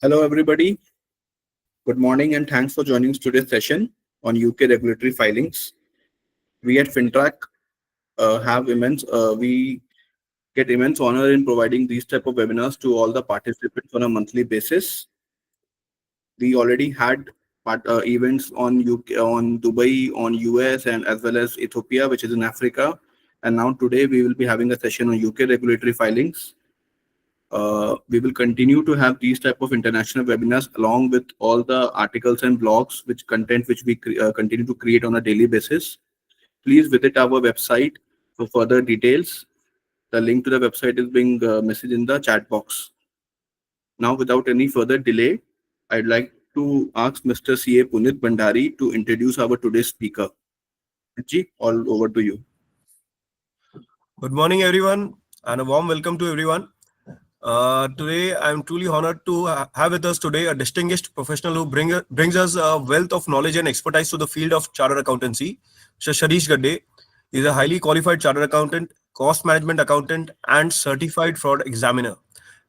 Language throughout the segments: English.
Hello, everybody. Good morning, and thanks for joining today's session on UK regulatory filings. We at FinTrack we get immense honor in providing these type of webinars to all the participants on a monthly basis. We already had events on UK, on Dubai, on US, and as well as Ethiopia, which is in Africa. And now today we will be having a session on UK regulatory filings. We will continue to have these type of international webinars along with all the articles and blogs, which we continue to create on a daily basis. Please visit our website for further details. The link to the website is being messaged in the chat box. Now, without any further delay, I'd like to ask Mr. CA Punit Bhandari to introduce our today's speaker. Ji, all over to you. Good morning, everyone, and a warm welcome to everyone. Today, I'm truly honored to have with us today a distinguished professional who brings us a wealth of knowledge and expertise to the field of chartered accountancy. Mr. Sharish Gadde is a highly qualified chartered accountant, cost management accountant, and certified fraud examiner.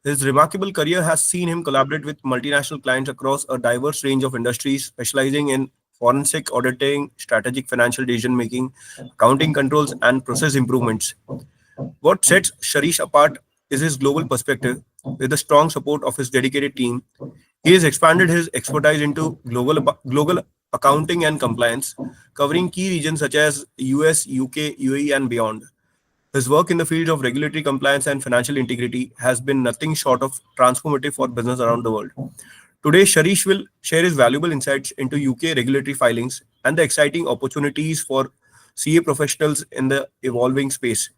His remarkable career has seen him collaborate with multinational clients across a diverse range of industries, specializing in forensic auditing, strategic financial decision making, accounting controls, and process improvements. What sets Sharish apart is his global perspective. With the strong support of his dedicated team, he has expanded his expertise into global accounting and compliance, covering key regions such as US, UK, UAE, and beyond. His work in the field of regulatory compliance and financial integrity has been nothing short of transformative for business around the world. Today, Sharish will share his valuable insights into UK regulatory filings and the exciting opportunities for CA professionals in the evolving space.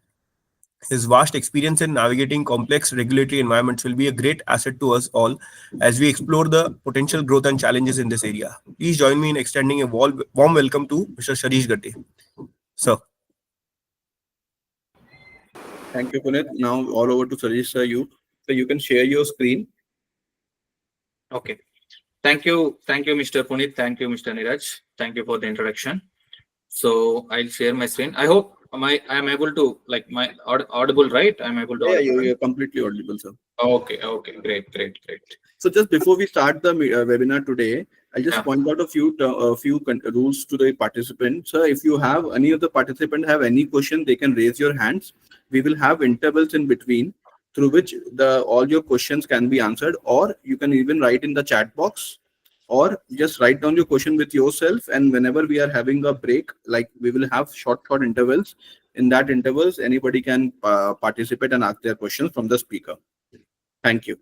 His vast experience in navigating complex regulatory environments will be a great asset to us all as we explore the potential growth and challenges in this area. Please join me in extending a warm welcome to Mr. Sharish Gadde. Sir. Thank you, Punit. Now, all over to Sarish, sir. So you can share your screen. Okay. Thank you, Mr. Punit. Thank you, Mr. Niraj. Thank you for the introduction. So I'll share my screen. I hope I am able to my audible, right? I'm able to. Yeah, you're completely audible, sir. Okay. Great. So just before we start the webinar today, I'll just point out a few rules to the participants. So if you have any of the participants have any question, they can raise your hands. We will have intervals in between through which all your questions can be answered, or you can even write in the chat box, or just write down your question with yourself. And whenever we are having a break, like we will have short intervals. In that intervals, anybody can participate and ask their questions from the speaker. Thank you.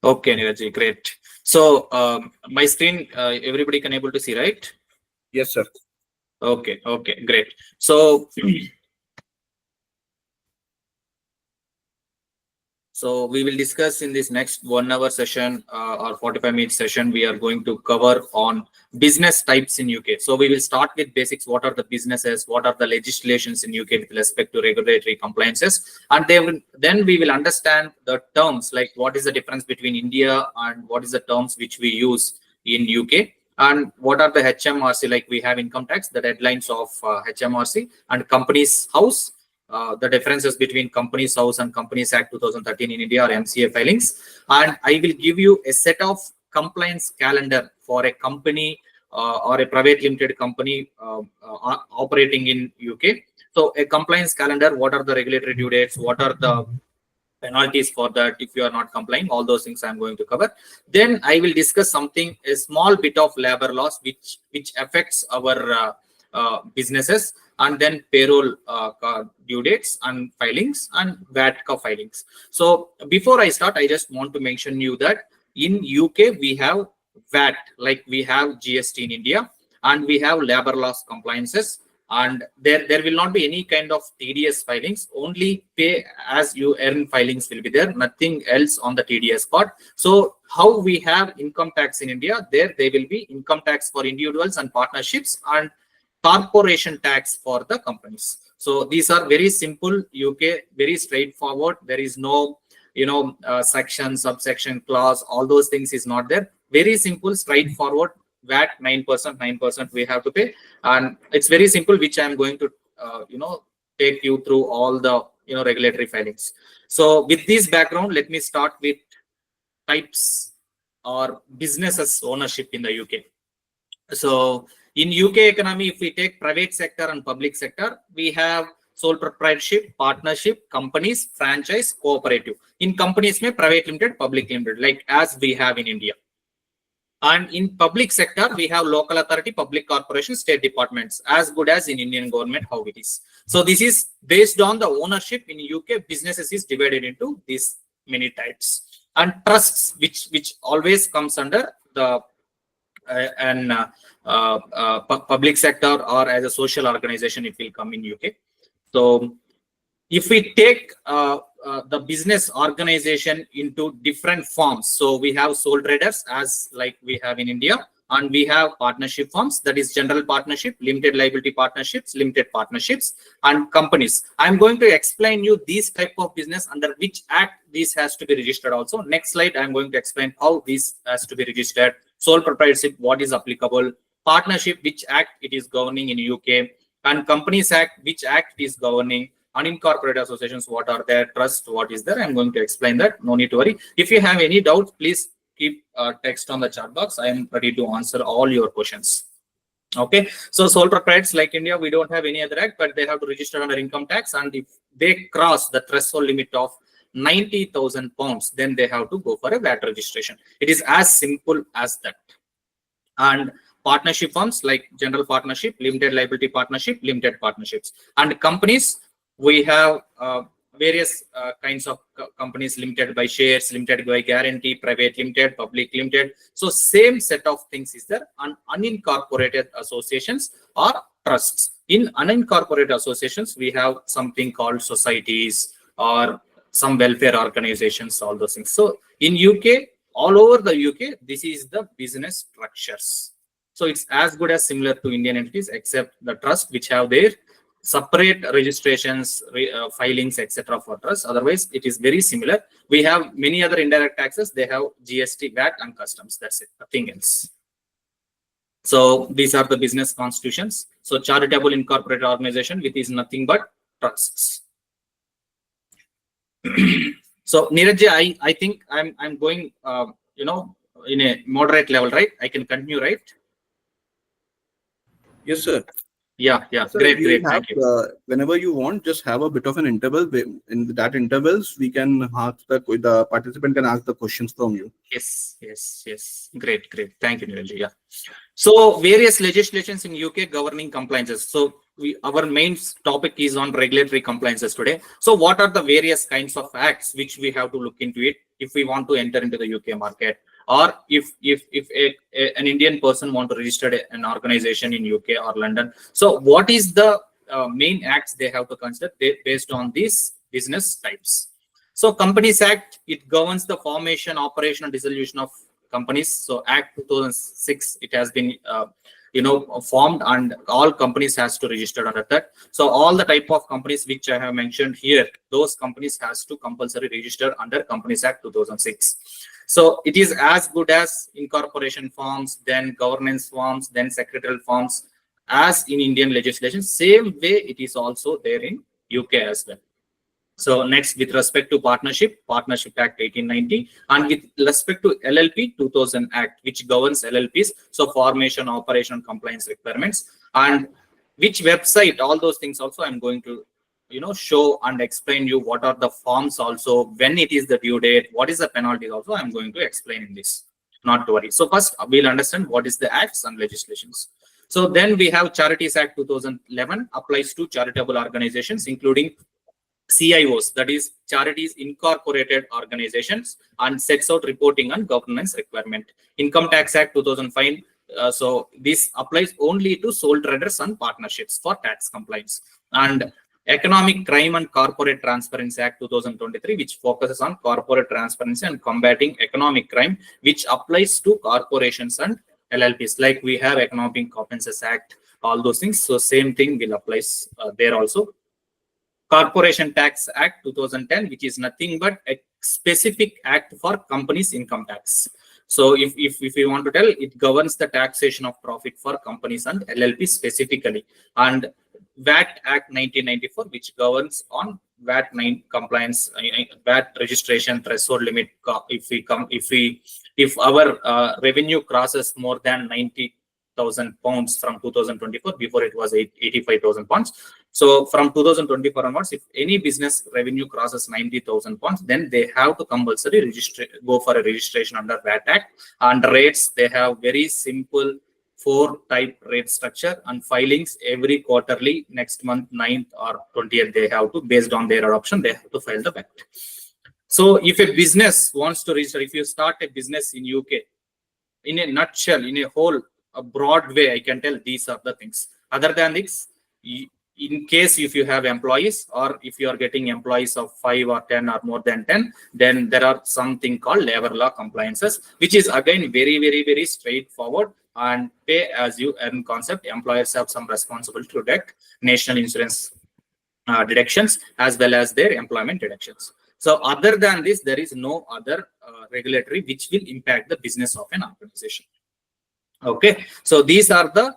Okay, Niraj, great. So my screen, everybody can able to see, right? Yes, sir. Okay, great. So So we will discuss in this next 1 hour session or 45-minute session. We are going to cover on business types in UK. So we will start with basics. What are the businesses? What are the legislations in UK with respect to regulatory compliances? And then we will understand the terms, like what is the difference between India and what is the terms which we use in UK. And what are the HMRC, like we have income tax, the deadlines of HMRC, and Companies House. The differences between Companies House and Companies Act 2013 in India, or MCA filings. And I will give you a set of compliance calendar for a company or a private limited company operating in UK. So a compliance calendar, what are the regulatory due dates, what are the penalties for that if you are not complying, all those things I'm going to cover. Then I will discuss something, a small bit of labor laws which affects our businesses, and then payroll due dates and filings and VAT filings. So before I start, I just want to mention you that in UK we have VAT, like we have GST in India, and we have labor laws compliances, and there will not be any kind of TDS filings. Only pay as you earn filings will be there, nothing else on the TDS part. So how we have income tax in India, there will be income tax for individuals and partnerships, and corporation tax for the companies. So these are very simple UK, very straightforward. There is no section, subsection, clause, all those things is not there. Very simple, straightforward. VAT 9% we have to pay, and it's very simple, which I'm going to take you through all the regulatory filings. So with this background, let me start with types or businesses ownership in the UK. So in UK economy, if we take private sector and public sector, we have sole proprietorship, partnership, companies, franchise, cooperative. In companies, may private limited, public limited, like as we have in India. And in public sector, we have local authority, public corporation, state departments, as good as in Indian government, how it is. So this is based on the ownership in UK, businesses is divided into these many types. And trusts, which always comes under the public sector or as a social organization, it will come in UK. So if we take the business organization into different forms, so we have sole traders as like we have in India, and we have partnership forms, that is general partnership, limited liability partnerships, limited partnerships, and companies. I'm going to explain you these type of business under which act this has to be registered also. Next slide, I'm going to explain how this has to be registered. Sole proprietorship, what is applicable, partnership, which act it is governing in UK, and companies act, which act is governing, unincorporated associations, what are there, trust, what is there. I'm going to explain that, no need to worry. If you have any doubts, please keep text on the chat box. I am ready to answer all your questions. Okay, so sole proprietors like India, we don't have any other act, but they have to register under income tax, and if they cross the threshold limit of 90,000 pounds, then they have to go for a VAT registration. It is as simple as that. And partnership firms like general partnership, limited liability partnership, limited partnerships, and companies, we have various kinds of companies, limited by shares, limited by guarantee, private limited, public limited. So same set of things is there. And unincorporated associations or trusts. In unincorporated associations, we have something called societies or some welfare organizations, all those things. So in UK, all over the UK, this is the business structures. So it's as good as similar to Indian entities, except the trust, which have their separate registrations, filings, etc. for trust. Otherwise, it is very similar. We have many other indirect taxes. They have GST, VAT, and customs. That's it. Nothing else. So these are the business constitutions. So charitable incorporated organization, which is nothing but trusts. So Neeraj, I think I'm going in a moderate level, right? I can continue, right? Yes, sir. Yeah, So great. Thank you. Whenever you want, just have a bit of an interval. In that intervals, we can ask the participant can ask the questions from you. Yes. Great. Thank you, Neeraj. Yeah. So various legislations in UK governing compliances. So our main topic is on regulatory compliances today. So what are the various kinds of acts which we have to look into it if we want to enter into the UK market, or if an Indian person want to register an organization in UK or London. So what is the main acts they have to consider based on these business types? So Companies Act, it governs the formation, operation, and dissolution of companies. So Act 2006, it has been formed, and all companies has to register under that. So all the type of companies which I have mentioned here, those companies has to compulsory register under Companies Act 2006. So it is as good as incorporation forms, then governance forms, then secretarial forms as in Indian legislation. Same way it is also there in UK as well. So next, with respect to Partnership Act 1890, and with respect to LLP 2000 Act, which governs LLPs, so formation, operation, compliance requirements, and which website, all those things also I'm going to show and explain you what are the forms also, when it is the due date, what is the penalty also, I'm going to explain in this, not to worry. So first we'll understand what is the acts and legislations. So then we have Charities Act 2011 applies to charitable organizations, including CIOs, that is Charities Incorporated Organizations, and sets out reporting and governance requirement. Income Tax Act 2005, so this applies only to sole traders and partnerships for tax compliance. And Economic Crime and Corporate Transparency Act 2023, which focuses on corporate transparency and combating economic crime, which applies to corporations and LLPs. Like we have Economic Offences Act, all those things. So same thing will apply there also. Corporation Tax Act 2010, which is nothing but a specific act for companies' income tax. So if we want to tell, it governs the taxation of profit for companies and LLP specifically. And VAT Act 1994, which governs on VAT 9 compliance, VAT registration threshold limit. If our revenue crosses more than 90,000 pounds from 2024, before it was 85,000 pounds. So from 2024 onwards, if any business revenue crosses 90,000 pounds, then they have to compulsory go for a registration under VAT Act. And rates, they have very simple 4-type rate structure, and filings every quarterly, next month 9th or 20th, they have to, based on their adoption, they have to file the VAT. So if a business wants to register, if you start a business in UK, in a nutshell, in a whole, a broad way, I can tell these are the things. Other than this, in case if you have employees, or if you are getting employees of 5 or 10 or more than 10, then there are something called labor law compliances, which is again very straightforward, and pay as you earn concept. Employers have some responsibility to deduct national insurance deductions as well as their employment deductions. So other than this, there is no other regulatory which will impact the business of an organization. Okay, so these are the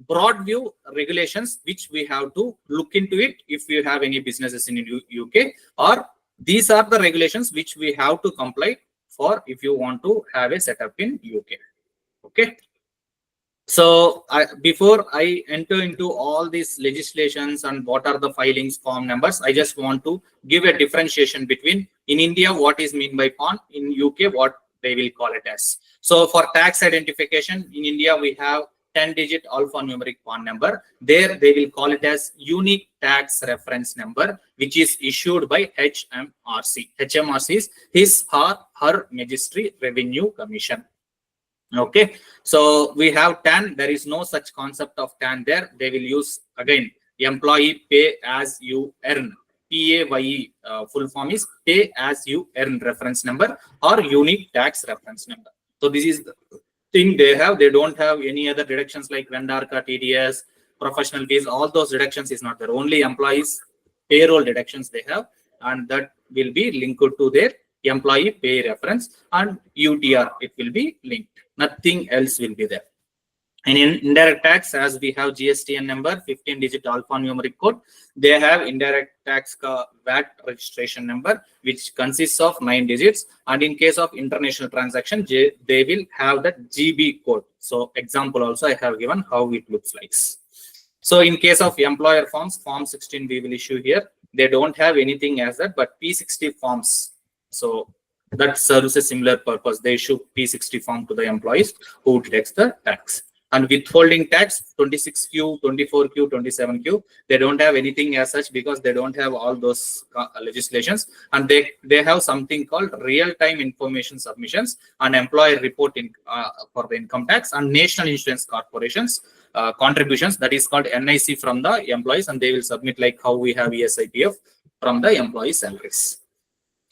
broad view regulations which we have to look into it if you have any businesses in UK, or these are the regulations which we have to comply for if you want to have a setup in UK. Okay. So before I enter into all these legislations and what are the filings, form numbers, I just want to give a differentiation between in India what is meant by PON, in UK what they will call it as. So for tax identification in India, we have 10-digit alphanumeric PON number. There they will call it as unique tax reference number, which is issued by HMRC. HMRC is his or her Magistrate Revenue Commission. Okay, so we have TAN. There is no such concept of TAN there. They will use again employee pay as you earn. PAYE full form is pay as you earn reference number or unique tax reference number. So this is the thing they have. They don't have any other deductions like vendor cut, TDS, professional fees. All those deductions is not there. Only employees payroll deductions they have, and that will be linked to their employee pay reference, and UTR it will be linked. Nothing else will be there. And in indirect tax, as we have GSTN number, 15-digit alphanumeric code, they have indirect tax VAT registration number, which consists of 9 digits. And in case of international transaction, they will have that GB code. So example also I have given how it looks like. So in case of employer forms, form 16 we will issue here. They don't have anything as that, but P60 forms. So that serves a similar purpose. They issue P60 form to the employees who deducts the tax. And withholding tax, 26Q, 24Q, 27Q, they don't have anything as such because they don't have all those legislations. And they have something called real-time information submissions and employer reporting for the income tax, and national insurance corporations contributions, that is called NIC from the employees, and they will submit like how we have ESIPF from the employee salaries.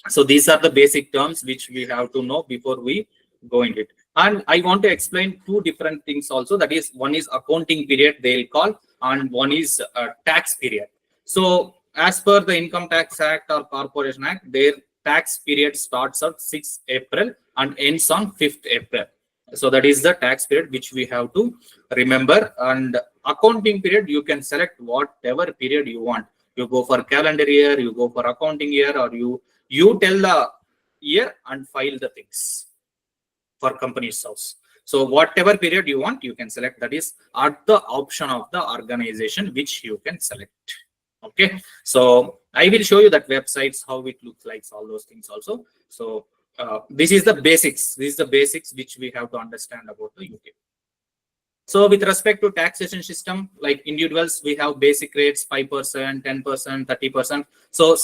So these are the basic terms which we have to know before we go into it. And I want to explain two different things also. That is, one is accounting period they'll call, and one is tax period. So as per the Income Tax Act or Corporation Act, their tax period starts at 6th April and ends on 5th April. So that is the tax period which we have to remember. And accounting period, you can select whatever period you want. You go for calendar year, you go for accounting year, or you tell the year and file the things for company's house. So whatever period you want, you can select. That is at the option of the organization which you can select. Okay, so I will show you that websites, how it looks like, all those things also. So this is the basics. This is the basics which we have to understand about the UK. So with respect to taxation system, like individuals, we have basic rates 5%, 10%, 30%. So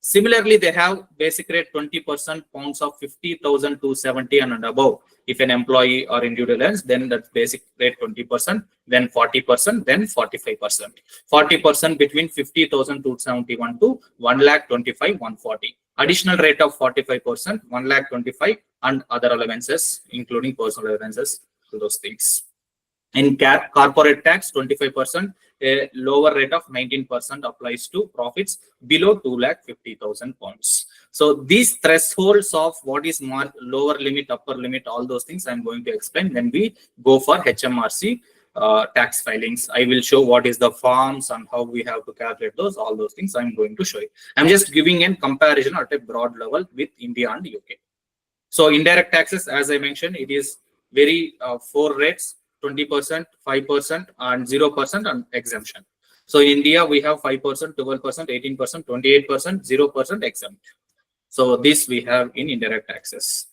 similarly, they have basic rate 20%, pounds of 50,000 to 70 and above. If an employee or individual earns, then that's basic rate 20%, then 40%, then 45%. 40% between 50,000 to 71 to 1,25,140. 140. Additional rate of 45%, 1,25,000, and other allowances, including personal allowances, to those things. In corporate tax, 25%, a lower rate of 19% applies to profits below 2,50,000 pounds. So these thresholds of what is lower limit, upper limit, all those things I'm going to explain when we go for HMRC tax filings. I will show what is the forms and how we have to calculate those. All those things I'm going to show you. I'm just giving a comparison at a broad level with India and UK. So indirect taxes, as I mentioned, it is very 4 rates: 20%, 5%, and 0% and exemption. So in India, we have 5%, 12%, 18%, 28%, 0% exempt. So this we have in indirect taxes.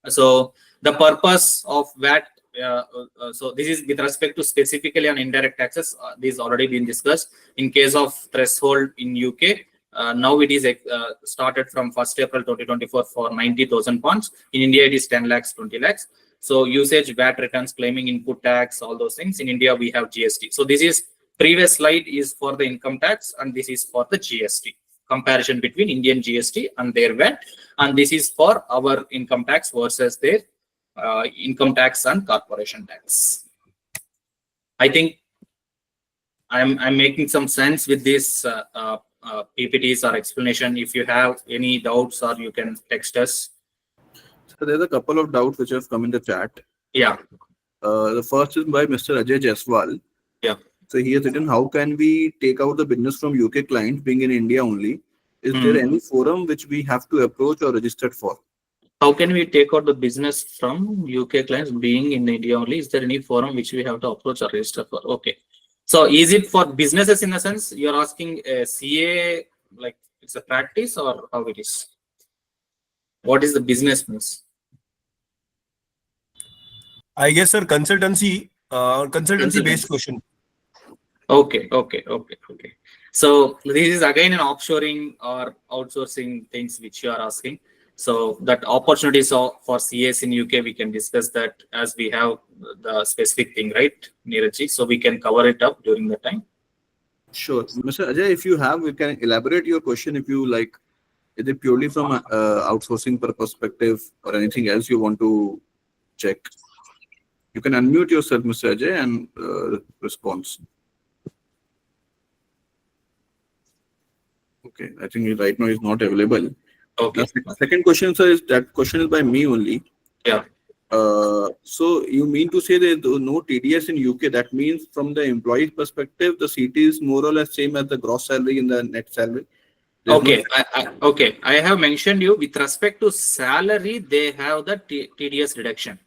So the purpose of VAT, so this is with respect to specifically on indirect taxes. This already been discussed. In case of threshold in UK, now it is started from 1st April 2024 for 90,000 pounds. In India, it is 10 lakhs, 20 lakhs. So usage, VAT returns, claiming input tax, all those things. In India, we have GST. So this is previous slide is for the income tax, and this is for the GST. Comparison between Indian GST and their VAT, and this is for our income tax versus their income tax and corporation tax. I think I'm making some sense with this PPTs or explanation. If you have any doubts, or you can text us. So there's a couple of doubts which have come in the chat. Yeah. The first is by Mr. Ajay Jaiswal. Yeah. So he has written, how can we take out the business from UK clients being in India only? Is there any forum which we have to approach or register for? How can we take out the business from UK clients being in India only? Is there any forum which we have to approach or register for? Okay. So is it for businesses in a sense? You're asking CA, like it's a practice, or how it is? What is the business means? I guess, sir, consultancy based question. Okay. So this is again an offshoring or outsourcing things which you are asking. So that opportunities for CAs in UK, we can discuss that as we have the specific thing, right, Neeraj? So we can cover it up during the time. Sure. Mr. Ajay, if you have, you can elaborate your question if you like. Is it purely from outsourcing perspective or anything else you want to check? You can unmute yourself, Mr. Ajay, and response. Okay, I think right now is not available. Okay. The second question, sir, is that question is by me only. Yeah. So you mean to say there is no TDS in UK? That means from the employee perspective, the CT is more or less same as the gross salary in the net salary. Okay. Okay. I have mentioned you with respect to salary, they have the TDS deduction.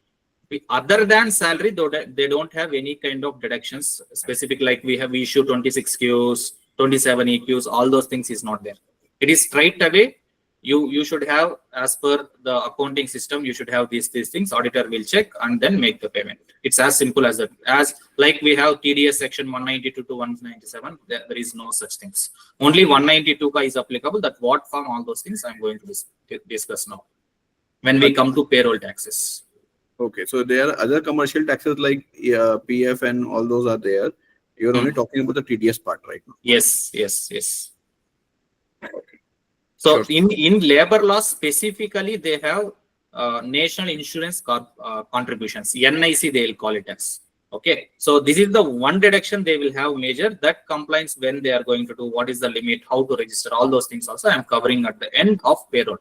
Other than salary, though, they don't have any kind of deductions specific, like we issue 26 Qs, 27 EQs, all those things is not there. It is straight away. You should have, as per the accounting system, you should have these things. Auditor will check and then make the payment. It's as simple as that. As like we have TDS section 192 to 197, there is no such things. Only 192 is applicable. That what form, all those things I'm going to discuss now when we come to payroll taxes. Okay, so there are other commercial taxes like PF and all those are there. You're only talking about the TDS part right now. Yes. So Sure. in labor law specifically, they have national insurance contributions, NIC they will call it as. Okay, so this is the one deduction they will have major that compliance when they are going to do, what is the limit, how to register, all those things also I am covering at the end of payroll,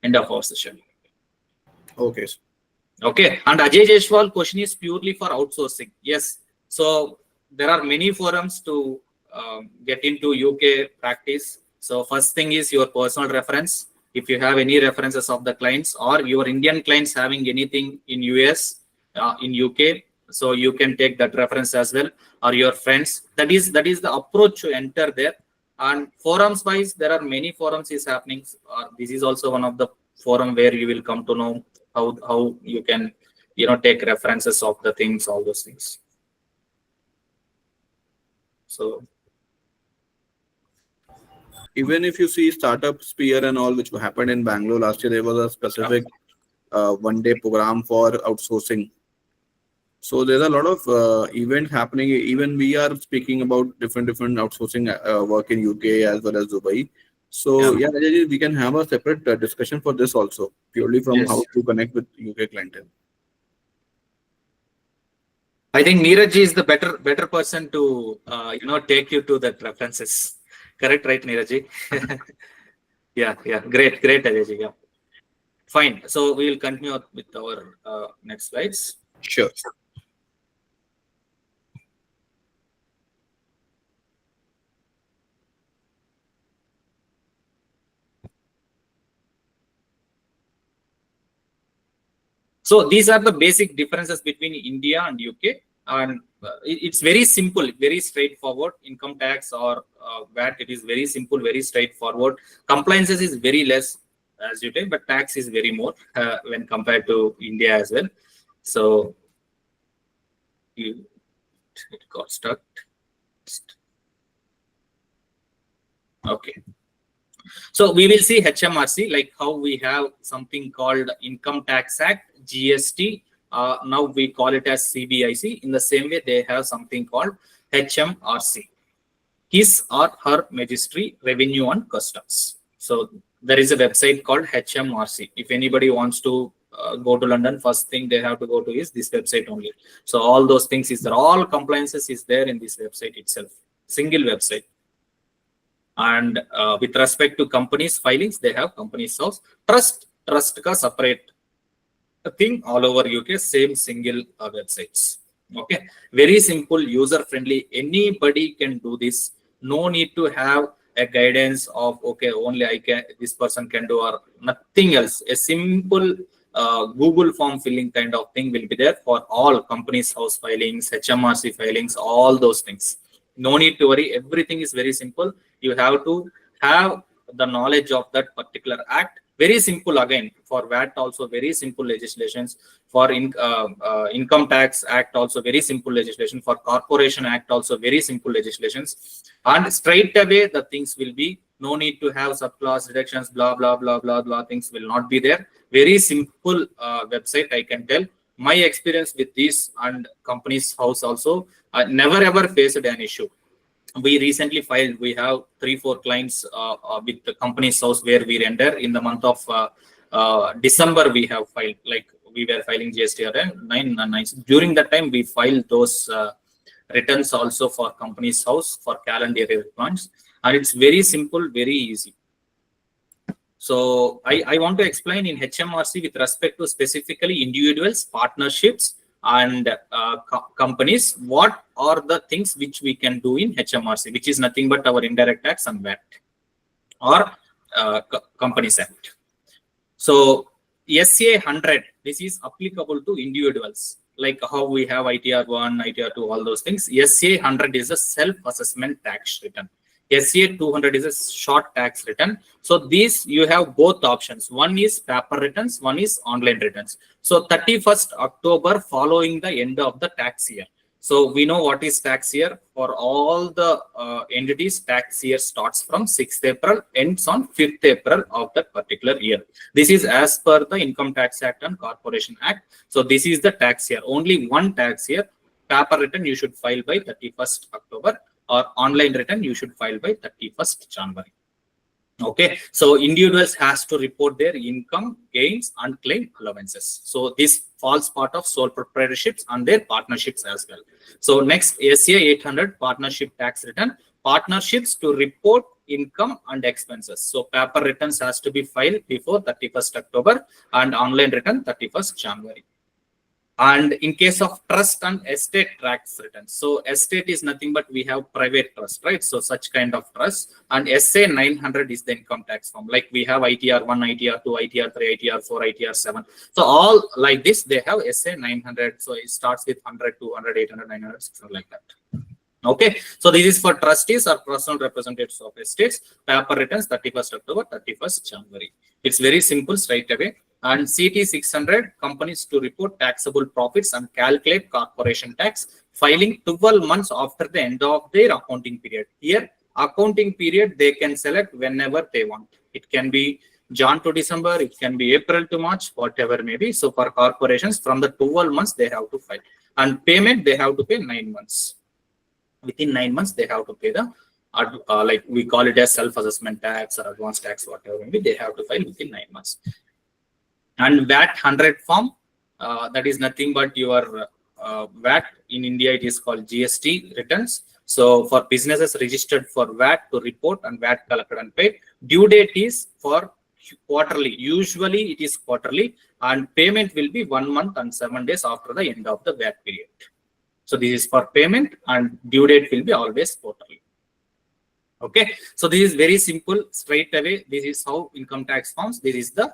end of our session. Okay. Okay, and Ajay Jaiswal question is purely for outsourcing. Yes, so there are many forums to get into UK practice. So first thing is your personal reference. If you have any references of the clients or your Indian clients having anything in US, in UK, so you can take that reference as well, or your friends. That is the approach to enter there. And forums wise, there are many forums is happening. This is also one of the forum where you will come to know how you can take references of the things, all those things. So even if you see startup sphere and all which happened in Bangalore last year, there was a specific one-day program for outsourcing. So there's a lot of events happening. Even we are speaking about different outsourcing work in UK as well as Dubai. So yeah, we can have a separate discussion for this also, purely from how to connect with UK clientele. I think Neeraj is the better person to take you to the references. Correct, right, Neeraj? Yeah, great, Ajay. Yeah, fine. So we will continue with our next slides. Sure. So these are the basic differences between India and UK, and it's very simple, very straightforward. Income tax or VAT, it is very simple, very straightforward. Compliances is very less, as you take, but tax is very more when compared to India as well. So it got stuck. Okay. So we will see HMRC, like how we have something called Income Tax Act, GST. Now we call it as CBIC. In the same way, they have something called HMRC, His or Her Majesty Revenue and Customs. So there is a website called HMRC. If anybody wants to go to London, first thing they have to go to is this website only. So all those things is there. All compliances is there in this website itself. Single website. And with respect to companies filings, they have companies house. Trust ka separate thing all over UK, same single websites. Okay, very simple, user friendly. Anybody can do this. No need to have a guidance of okay, only I can, this person can do, or nothing else. A simple Google form filling kind of thing will be there for all companies house filings, HMRC filings, all those things. No need to worry. Everything is very simple. You have to have the knowledge of that particular act. Very simple again. For VAT also very simple legislations. For Income Tax Act also very simple legislation. For Corporation Act also very simple legislations. And straight away the things will be, no need to have subclass reductions, blah, blah, blah, blah, blah, things will not be there. Very simple website, I can tell. My experience with this and company's house also, never ever faced an issue. We recently filed, we have 3-4 clients with the company's house where we render in the month of December. We have filed, like we were filing GST 9. During that time, we filed those returns also for company's house for calendar year plans. And it's very simple, very easy. So I want to explain in HMRC with respect to specifically individuals, partnerships, and companies, what are the things which we can do in HMRC, which is nothing but our indirect tax and VAT or Companies Act. So SA 100, this is applicable to individuals, like how we have ITR 1, ITR 2, all those things. SA 100 is a self-assessment tax return. SA 200 is a short tax return. So these you have both options. One is paper returns, one is online returns. So 31st October following the end of the tax year. So we know what is tax year. For all the entities, tax year starts from 6th April, ends on 5th April of that particular year. This is as per the Income Tax Act and Corporation Act. So this is the tax year. Only one tax year. Paper return you should file by 31st October. Or online return you should file by 31st January. Okay, so individuals has to report their income, gains, and claim allowances. So this falls part of sole proprietorships and their partnerships as well. So next, SA 800 partnership tax return. Partnerships to report income and expenses. So paper returns has to be filed before 31st October and online return 31st January. And in case of trust and estate tax returns, so estate is nothing but we have private trust, right? So such kind of trust, and SA 900 is the income tax form. Like we have ITR 1, ITR 2, ITR 3, ITR 4, ITR 7. So all like this, they have SA 900. So it starts with 100, 200, 800, 900, 600, like that. Okay, so this is for trustees or personal representatives of estates. Paper returns 31st October, 31st January. It's very simple, straight away. And CT 600, companies to report taxable profits and calculate corporation tax, filing 12 months after the end of their accounting period. Here, accounting period, they can select whenever they want. It can be Jan to December, it can be April to March, whatever may be. So for corporations, from the 12 months, they have to file. And payment, they have to pay 9 months. Within 9 months, they have to pay the, like we call it as self-assessment tax or advanced tax, whatever maybe, they have to file within 9 months. And VAT 100 form, that is nothing but your VAT. In India, it is called GST returns. So for businesses registered for VAT to report and VAT collected and paid, due date is for quarterly. Usually it is quarterly, and payment will be 1 month and 7 days after the end of the VAT period. So this is for payment, and due date will be always quarterly. Okay, so this is very simple, straight away. This is how income tax forms. This is the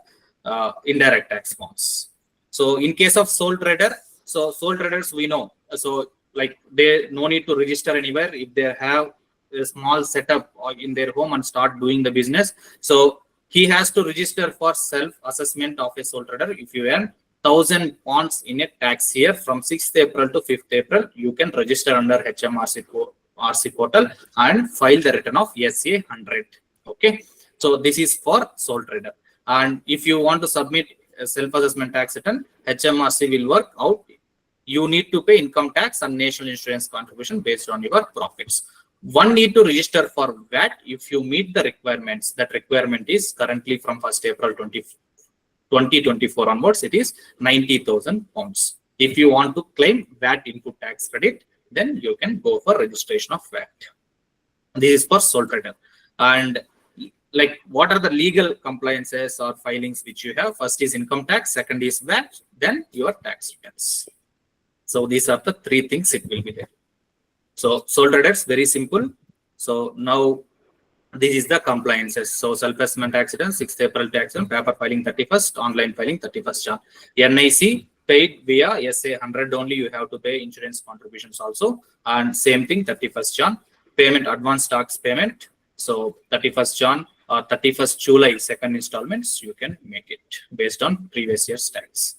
indirect tax forms. So in case of sole trader, so sole traders we know, so like they no need to register anywhere if they have a small setup in their home and start doing the business. So he has to register for self-assessment of a sole trader. If you earn 1,000 pounds in a tax year from 6th April to 5th April, you can register under HMRC portal and file the return of SA 100. Okay, so this is for sole trader. And if you want to submit a self-assessment tax return, HMRC will work out. You need to pay income tax and national insurance contribution based on your profits. One need to register for VAT if you meet the requirements. That requirement is currently from 1st April 2024 onwards, it is 90,000 pounds. If you want to claim VAT input tax credit, then you can go for registration of VAT. This is for sole trader. And like, what are the legal compliances or filings which you have? First is income tax, second is VAT, then your tax returns. So these are the three things it will be there. So sole traders, very simple. So now this is the compliances. So self-assessment tax return, 6th April tax return, paper filing 31st, online filing 31st Jan. NIC paid via SA 100 only, you have to pay insurance contributions also. And same thing, 31st Jan. Payment, advance tax payment. So 31st Jan or 31st July, second installments, you can make it based on previous year's tax.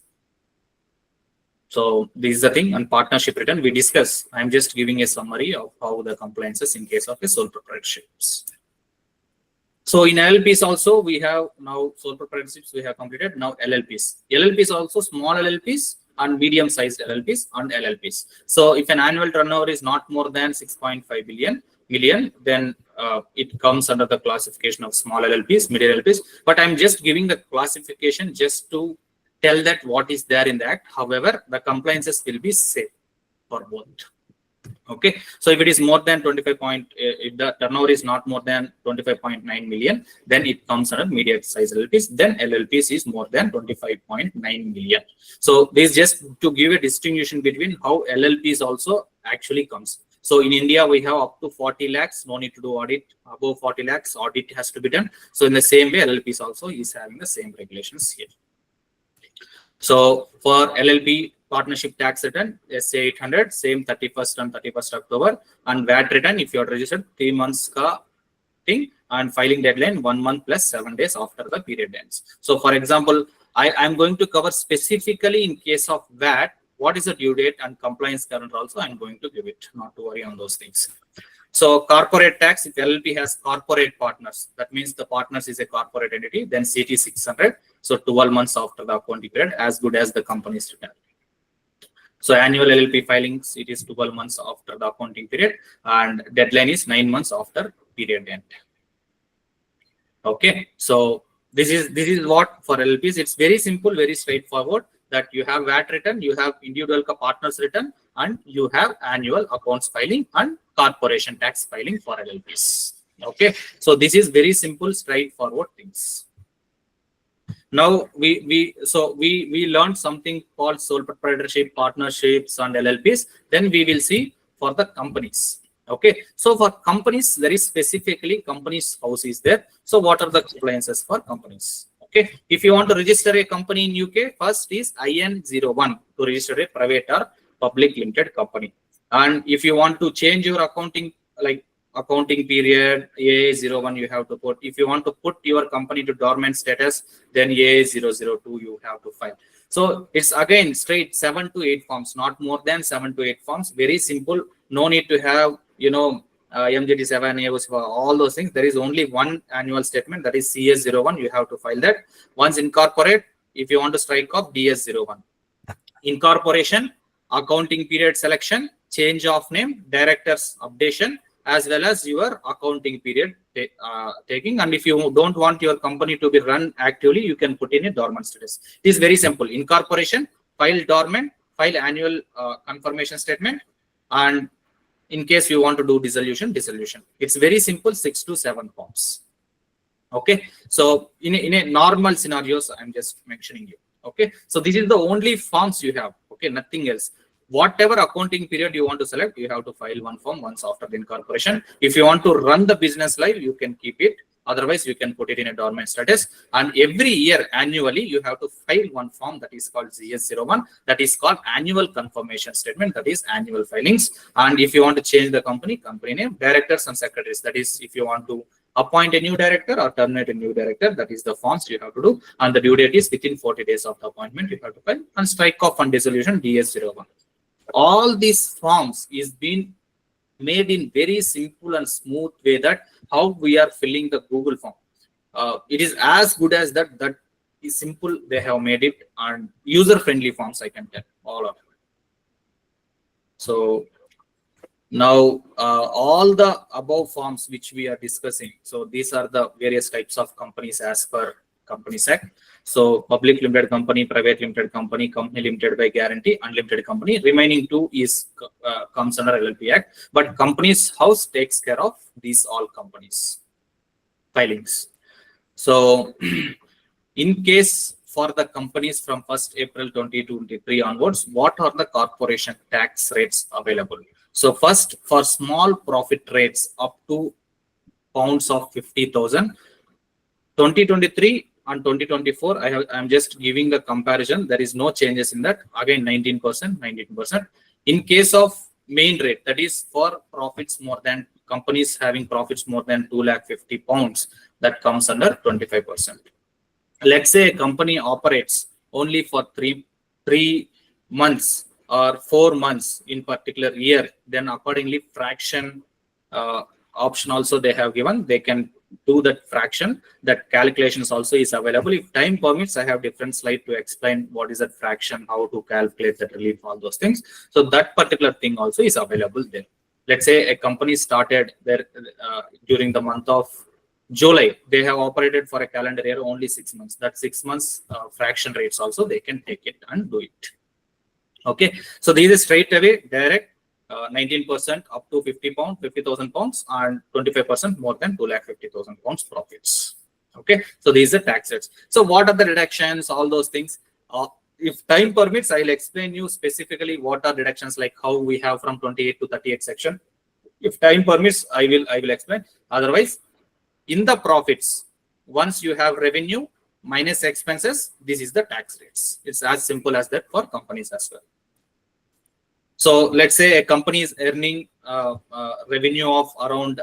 So this is the thing. And partnership return we discuss. I'm just giving a summary of how the compliances in case of a sole proprietorships. So in LLPs also we have now sole proprietorships we have completed. Now LLPs. LLPs also small LLPs and medium sized LLPs and LLPs. So if an annual turnover is not more than 6.5 million, then it comes under the classification of small LLPs, medium LLPs. But I'm just giving the classification just to tell that what is there in the act. However, the compliances will be same for both. Okay, so if it is more than 25 if the turnover is not more than 25.9 million, then it comes under medium size LLPs. Then LLPs is more than 25.9 million. So this is just to give a distinction between how LLPs also actually comes. So in India, we have up to 40 lakhs, no need to do audit. Above 40 lakhs, audit has to be done. So in the same way, LLPs also is having the same regulations here. So for LLP partnership tax return, SA 800, same 31st and 31st October. And VAT return, if you are registered, 3 months ka thing, and filing deadline 1 month plus 7 days after the period ends. So for example, I am going to cover specifically in case of VAT, what is the due date and compliance current also I'm going to give it, not to worry on those things. So corporate tax, if LLP has corporate partners, that means the partners is a corporate entity, then CT 600. So 12 months after the accounting period, as good as the company's return. So annual LLP filings, it is 12 months after the accounting period, and deadline is 9 months after period end. Okay, so this is what for LLPs. It's very simple, very straightforward. That you have VAT return, you have individual partners return, and you have annual accounts filing and corporation tax filing for LLPs. Okay, so this is very simple, straightforward things. Now we learned something called sole proprietorship, partnerships, and LLPs. Then we will see for the companies. Okay, so for companies, there is specifically companies house is there. So what are the compliances for companies? Okay, if you want to register a company in UK, first is IN01 to register a private or public limited company. And if you want to change your accounting, like accounting period, AA01 you have to put. If you want to put your company to dormant status, then AA002 you have to file. So it's again straight 7 to 8 forms, not more than 7 to 8 forms. Very simple. No need to have, MJT7, AOC, all those things. There is only one annual statement, that is CS01. You have to file that. Once incorporate, if you want to strike off, DS01. Incorporation, accounting period selection, change of name, director's updation, as well as your accounting period taking. And if you don't want your company to be run actively, you can put in a dormant status. It is very simple. Incorporation, file dormant, file annual confirmation statement, and in case you want to do dissolution. It's very simple, 6 to 7 forms. Okay, so in a normal scenarios, I'm just mentioning you. Okay, so this is the only forms you have. Okay, nothing else. Whatever accounting period you want to select, you have to file one form once after the incorporation. If you want to run the business live, you can keep it. Otherwise, you can put it in a dormant status. And every year, annually, you have to file one form that is called GS01. That is called annual confirmation statement. That is annual filings. And if you want to change the company name, directors and secretaries. That is, if you want to appoint a new director or terminate a new director, that is the forms you have to do. And the due date is within 40 days of the appointment. You have to file. And strike off and dissolution DS01. All these forms is being made in very simple and smooth way, that how we are filling the Google form. It is as good as that. That is simple. They have made it, and user-friendly forms, I can tell, all of it. So now all the above forms which we are discussing. So these are the various types of companies as per Companies Act. So public limited company, private limited company, company limited by guarantee, unlimited company. Remaining two is comes under LLP Act. But Companies House takes care of these all companies filings. So in case for the companies from 1st April 2023 onwards, what are the corporation tax rates available? So first, for small profit rates up to pounds of 50,000, 2023 and 2024, I'm just giving the comparison. There is no changes in that. Again, 19%. In case of main rate, that is for profits more than companies having profits more than 250 pounds, that comes under 25%. Let's say a company operates only for three months or 4 months in particular year, then accordingly fraction option also they have given. They can do that fraction. That calculations also is available. If time permits, I have different slide to explain what is that fraction, how to calculate that relief, all those things. So that particular thing also is available there. Let's say a company started there during the month of July. They have operated for a calendar year only 6 months. That 6 months fraction rates also they can take it and do it. Okay, so these is straight away direct 19% up to 50,000 pounds, and 25% more than 250,000 pounds profits. Okay, so these are tax rates. So what are the deductions, all those things? If time permits, I'll explain you specifically what are deductions, like how we have from 28 to 38 section. If time permits, I will explain. Otherwise, in the profits, once you have revenue minus expenses, this is the tax rates. It's as simple as that for companies as well. So let's say a company is earning revenue of around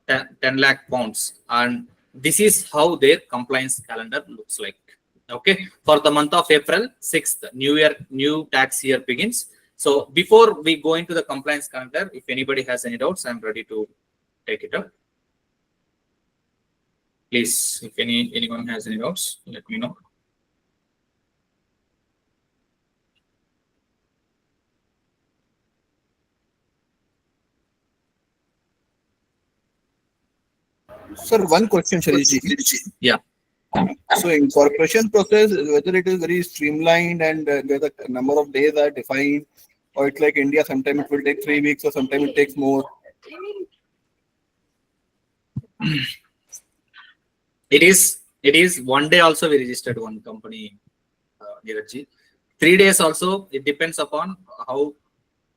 10 lakh pounds, and this is how their compliance calendar looks like. Okay, for the month of April 6th, new tax year begins. So before we go into the compliance calendar, if anybody has any doubts, I'm ready to take it up. Please, if anyone has any doubts, let me know. Sir, one question, Shariji. Yeah. So incorporation process, whether it is very streamlined and there's a number of days are defined, or it's like India, sometimes it will take 3 weeks or sometimes it takes more. It is 1 day also we registered one company, Neeraj. 3 days also, it depends upon how.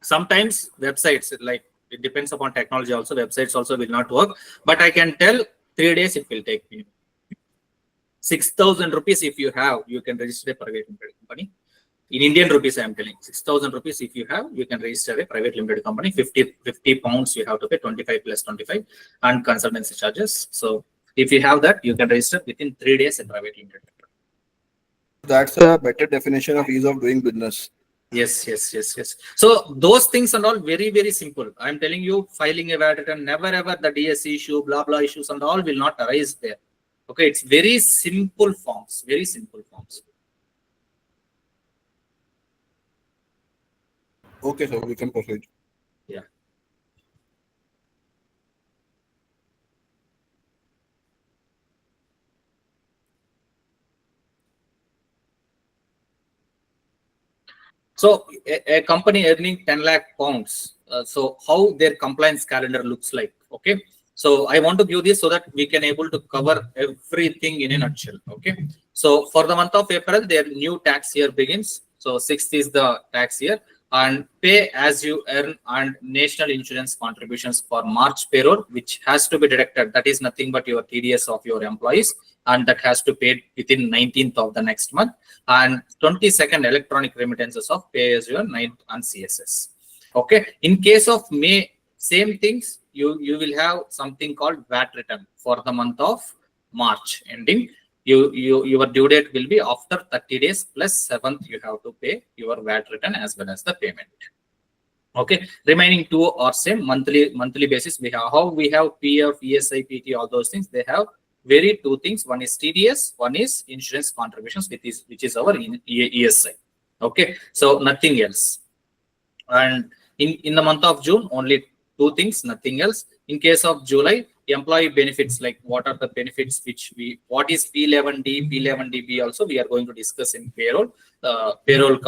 Sometimes websites, like it depends upon technology also, websites also will not work. But I can tell 3 days it will take me. 6,000 rupees if you have, you can register a private limited company. In Indian rupees, I am telling 6,000 rupees if you have, you can register a private limited company. 50 pounds you have to pay, 25 plus 25, and consultancy charges. So if you have that, you can register within 3 days a private limited company. That's a better definition of ease of doing business. Yes. So those things and all very, very simple. I'm telling you, filing a VAT return, never ever the DSC issue, blah, blah issues and all will not arise there. Okay, it's very simple forms, very simple forms. Okay, so we can proceed. Yeah. So a company earning 10 lakh pounds. So how their compliance calendar looks like. Okay. So I want to give this so that we can able to cover everything in a nutshell. Okay. So for the month of April, their new tax year begins. So 6th is the tax year. and pay as you earn and national insurance contributions for March payroll, which has to be deducted. That is nothing but your TDS of your employees, and that has to pay within 19th of the next month, and 22nd electronic remittances of pay as you earn and CSS. Okay. In case of May, same things. You will have something called VAT return for the month of March ending. Your due date will be after 30 days plus 7th. You have to pay your VAT return as well as the payment. Okay, remaining two are same monthly basis. We have how we have PF, ESI, PT, all those things. They have very two things. One is TDS, one is insurance contributions, which is our ESI. Okay, so nothing else. And in the month of June, only two things, nothing else. In case of July, employee benefits, like what are the benefits which what is P11D, P11DB also we are going to discuss in payroll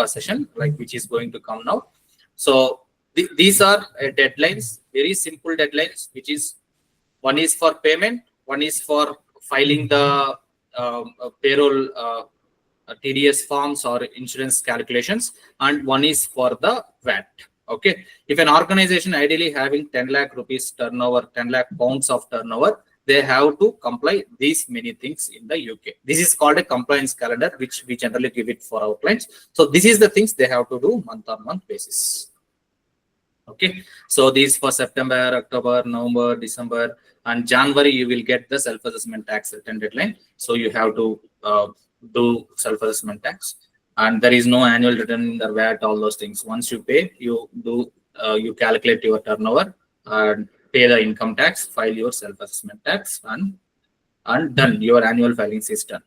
session, like which is going to come now. So these are deadlines, very simple deadlines, which is one is for payment, one is for filing the payroll TDS forms or insurance calculations, and one is for the VAT. Okay, if an organization ideally having 10 lakh rupees turnover, 10 lakh pounds of turnover, they have to comply these many things in the UK. This is called a compliance calendar, which we generally give it for our clients. So this is the things they have to do month on month basis. Okay, so these for September, October, November, December, and January, you will get the self-assessment tax return deadline. So you have to do self-assessment tax, and there is no annual return in the VAT, all those things. Once you pay, you calculate your turnover and pay the income tax, file your self-assessment tax, and done. Your annual filings is done.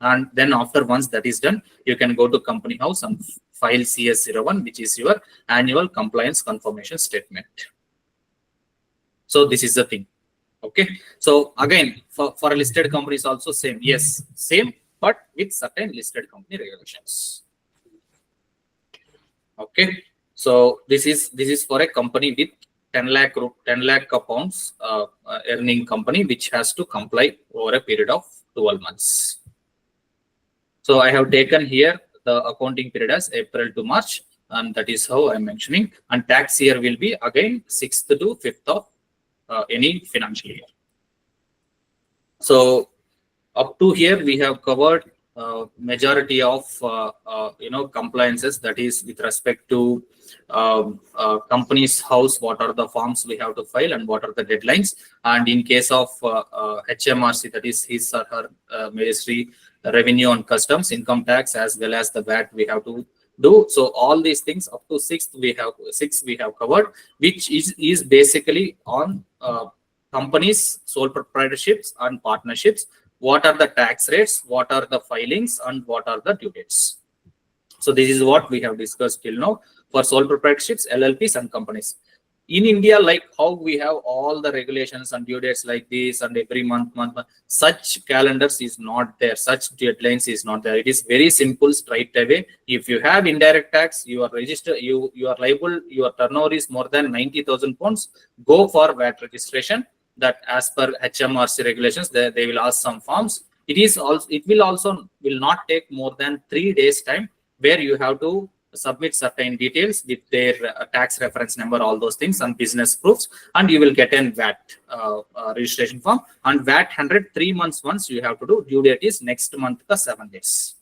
And then after once that is done, you can go to company house and file CS01, which is your annual compliance confirmation statement. So this is the thing. Okay. So again, for a listed company is also same. Yes, same, but with certain listed company regulations. Okay. So this is for a company with 10 lakh pounds earning company, which has to comply over a period of 12 months. So I have taken here the accounting period as April to March, and that is how I'm mentioning. And tax year will be again 6th to 5th of any financial year. So up to here we have covered majority of compliances, that is with respect to company's house, what are the forms we have to file and what are the deadlines. And in case of HMRC, that is his or her ministry, revenue and customs, income tax, as well as the VAT we have to do. So all these things up to six we have covered, which is basically on companies, sole proprietorships and partnerships. What are the tax rates, what are the filings, and what are the due dates. So this is what we have discussed till now for sole proprietorships, LLPs and companies. In India, like how we have all the regulations and due dates like this, and every month, such calendars is not there. Such deadlines is not there. It is very simple, straight away. If you have indirect tax, you are registered, you are liable, your turnover is more than 90,000 pounds, go for VAT registration. That as per HMRC regulations, they will ask some forms. It will not take more than 3 days time, where you have to submit certain details with their tax reference number, all those things, and business proofs, and you will get an VAT registration form. And VAT 100 3 months once you have to do. Due date is next month, 7 days.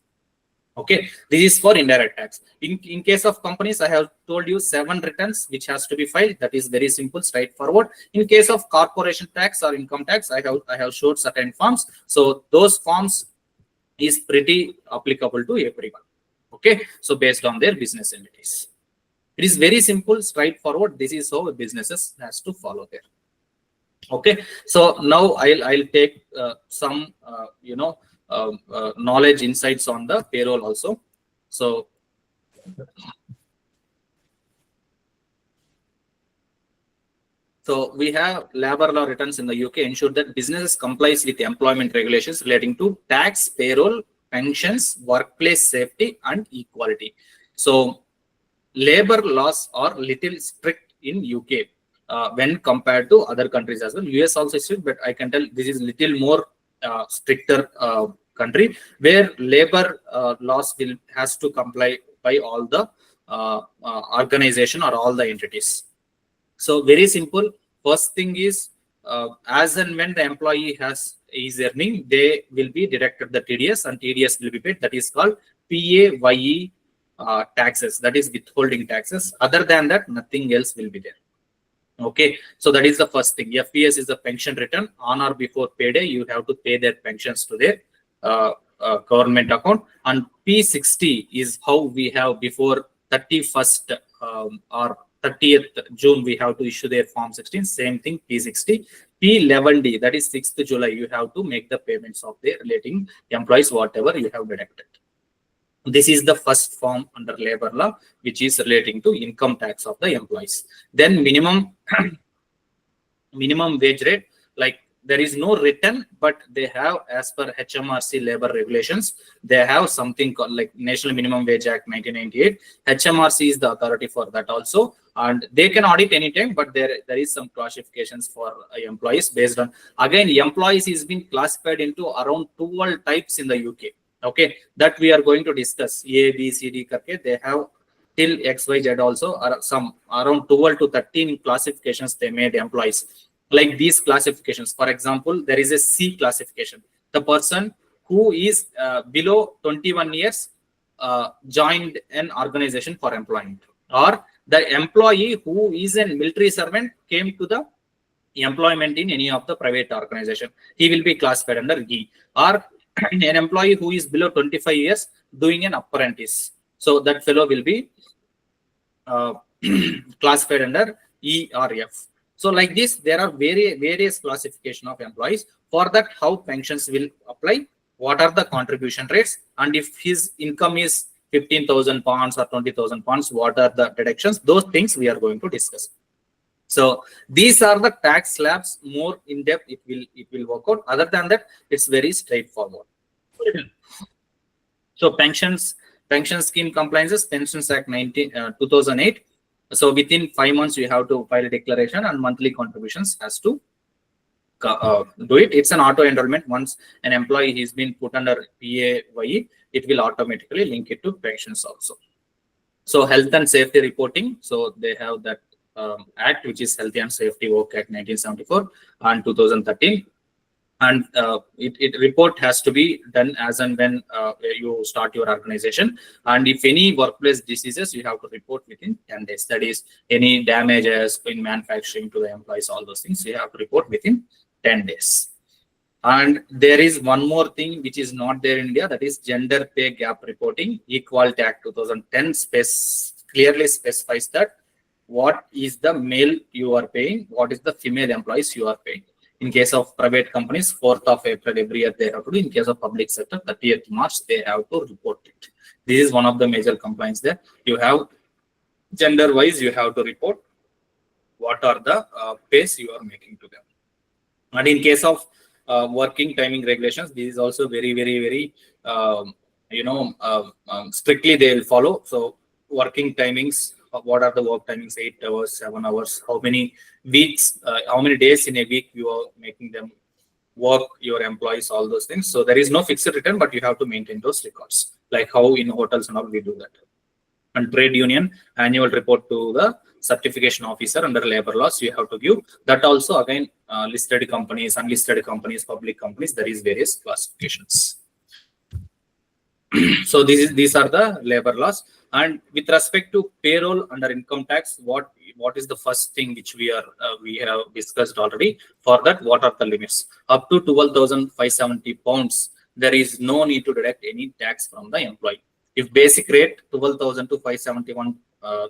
Okay, this is for indirect tax. In case of companies, I have told you 7 returns which has to be filed. That is very simple, straightforward. In case of corporation tax or income tax, I have showed certain forms. So those forms is pretty applicable to everyone. Okay, so based on their business entities, it is very simple, straightforward. This is how businesses has to follow there. Okay, so now I'll take some knowledge insights on the payroll also. So we have labor law returns in the UK ensure that businesses complies with employment regulations relating to tax, payroll, pensions, workplace safety, and equality. So labor laws are little strict in UK when compared to other countries as well. US also is strict, but I can tell this is little more stricter country, where labor laws has to comply by all the organization or all the entities. So very simple. First thing is, as and when the employee is earning, they will be deducted the TDS and TDS will be paid. That is called PAYE taxes. That is withholding taxes. Other than that, nothing else will be there. Okay, so that is the first thing. FPS is the pension return. On or before payday, you have to pay their pensions to their government account. And P60 is how we have before 31st or 30th June, we have to issue their Form 16. Same thing, P60. P11D, that is 6th July, you have to make the payments of the relating employees, whatever you have deducted. This is the first form under labor law, which is relating to income tax of the employees. Then minimum wage rate, like there is no written, but they have, as per HMRC labor regulations, they have something called like National Minimum Wage Act 1998. HMRC is the authority for that also, and they can audit anytime, but there is some classifications for employees based on, again, employees is being classified into around 12 types in the UK. Okay, that we are going to discuss. A, B, C, D, they have till X, Y, Z also, or some around 12 to 13 classifications they made employees. Like these classifications, for example, there is a C classification. The person who is below 21 years joined an organization for employment, or the employee who is a military servant came to the employment in any of the private organization, he will be classified under E. Or an employee who is below 25 years doing an apprentice, so that fellow will be classified under E or F. So like this, there are various classification of employees. For that, how pensions will apply, what are the contribution rates, and if his income is 15,000 pounds or 20,000 pounds, what are the deductions? Those things we are going to discuss. So these are the tax slabs. More in depth, it will work out. Other than that, it's very straightforward. So pension scheme compliances, Pensions Act 2008. So within 5 months, you have to file a declaration, and monthly contributions has to do it. It's an auto enrollment. Once an employee has been put under PAYE, it will automatically link it to pensions also. So health and safety reporting. So they have that act, which is Healthy and Safety Work Act 1974 and 2013. And it report has to be done as and when you start your organization. And if any workplace diseases, you have to report within 10 days. That is, any damages in manufacturing to the employees, all those things, you have to report within 10 days. And there is one more thing which is not there in India, that is gender pay gap reporting. Equality Act 2010 clearly specifies that what is the male you are paying, what is the female employees you are paying. In case of private companies, 4th of April every year they have to do. In case of public sector, 30th March they have to report it. This is one of the major complaints there. You have gender-wise, you have to report what are the pays you are making to them. And in case of working timing regulations, this is also very, very, very, strictly they will follow. So working timings, what are the work timings, 8 hours, 7 hours, how many weeks, how many days in a week you are making them work, your employees, all those things. So there is no fixed return, but you have to maintain those records, like how in hotels and all we do that. And trade union annual report to the certification officer under labor laws, you have to give that also. Again, listed companies, unlisted companies, public companies, there is various classifications. So these are the labor laws. And with respect to payroll under income tax, what is the first thing which we have discussed already? For that, what are the limits? Up to 12,570 pounds, there is no need to deduct any tax from the employee. If basic rate 12,000 to 571,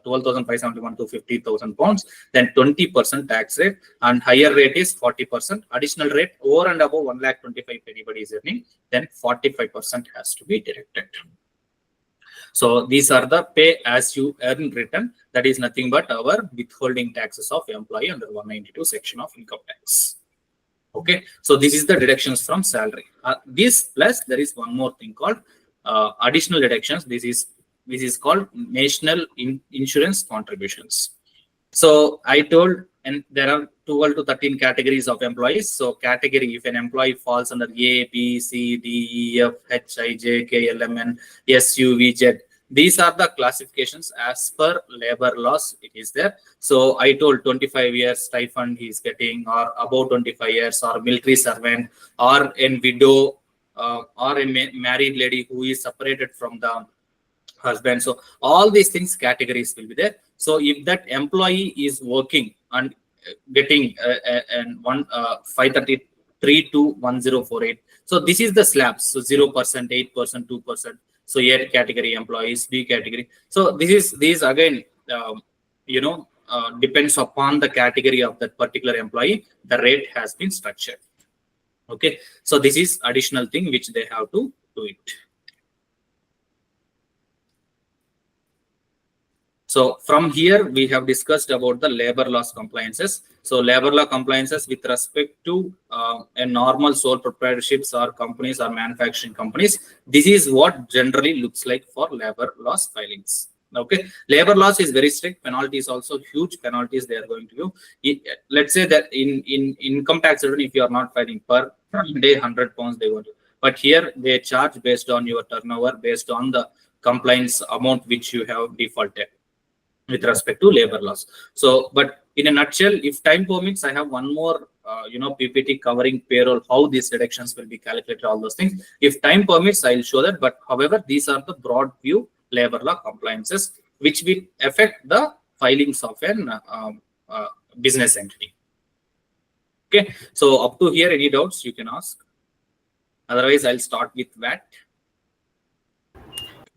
12,571 to 50,000 pounds, then 20% tax rate, and higher rate is 40%. Additional rate over and above 1,25,000 if anybody is earning, then 45% has to be deducted. So these are the pay as you earn return. That is nothing but our withholding taxes of employee under 192 section of income tax. Okay, so this is the deductions from salary. This plus there is one more thing called additional deductions. This is called national insurance contributions. So I told, and there are 12 to 13 categories of employees. So category, if an employee falls under A, B, C, D, E, F, H, I, J, K, L, M, N, S, U, V, Z, These are the classifications as per labor laws. It is there. So I told 25 years stipend he is getting, or above 25 years, or military servant, or a widow, or a married lady who is separated from the husband. So all these things categories will be there. So if that employee is working and getting and 533 to 1048, so this is the slabs. So 0%, 8%, 2%. So A category employees, B category. So these again depends upon the category of that particular employee, the rate has been structured. Okay, so this is additional thing which they have to do it. So from here, we have discussed about the labor laws compliances. So labor law compliances with respect to a normal sole proprietorships or companies or manufacturing companies. This is what generally looks like for labor laws filings. Okay, labor laws is very strict. Penalties also huge penalties they are going to do. Let's say that in income tax return, if you are not filing per day 100 pounds, they want to. But here they charge based on your turnover, based on the compliance amount which you have defaulted with respect to labor laws. So, but in a nutshell, if time permits, I have one more, PPT covering payroll, how these deductions will be calculated, all those things. If time permits, I'll show that. But however, these are the broad view labor law compliances, which will affect the filings of an business entity. Okay. So up to here, any doubts you can ask. Otherwise, I'll start with VAT.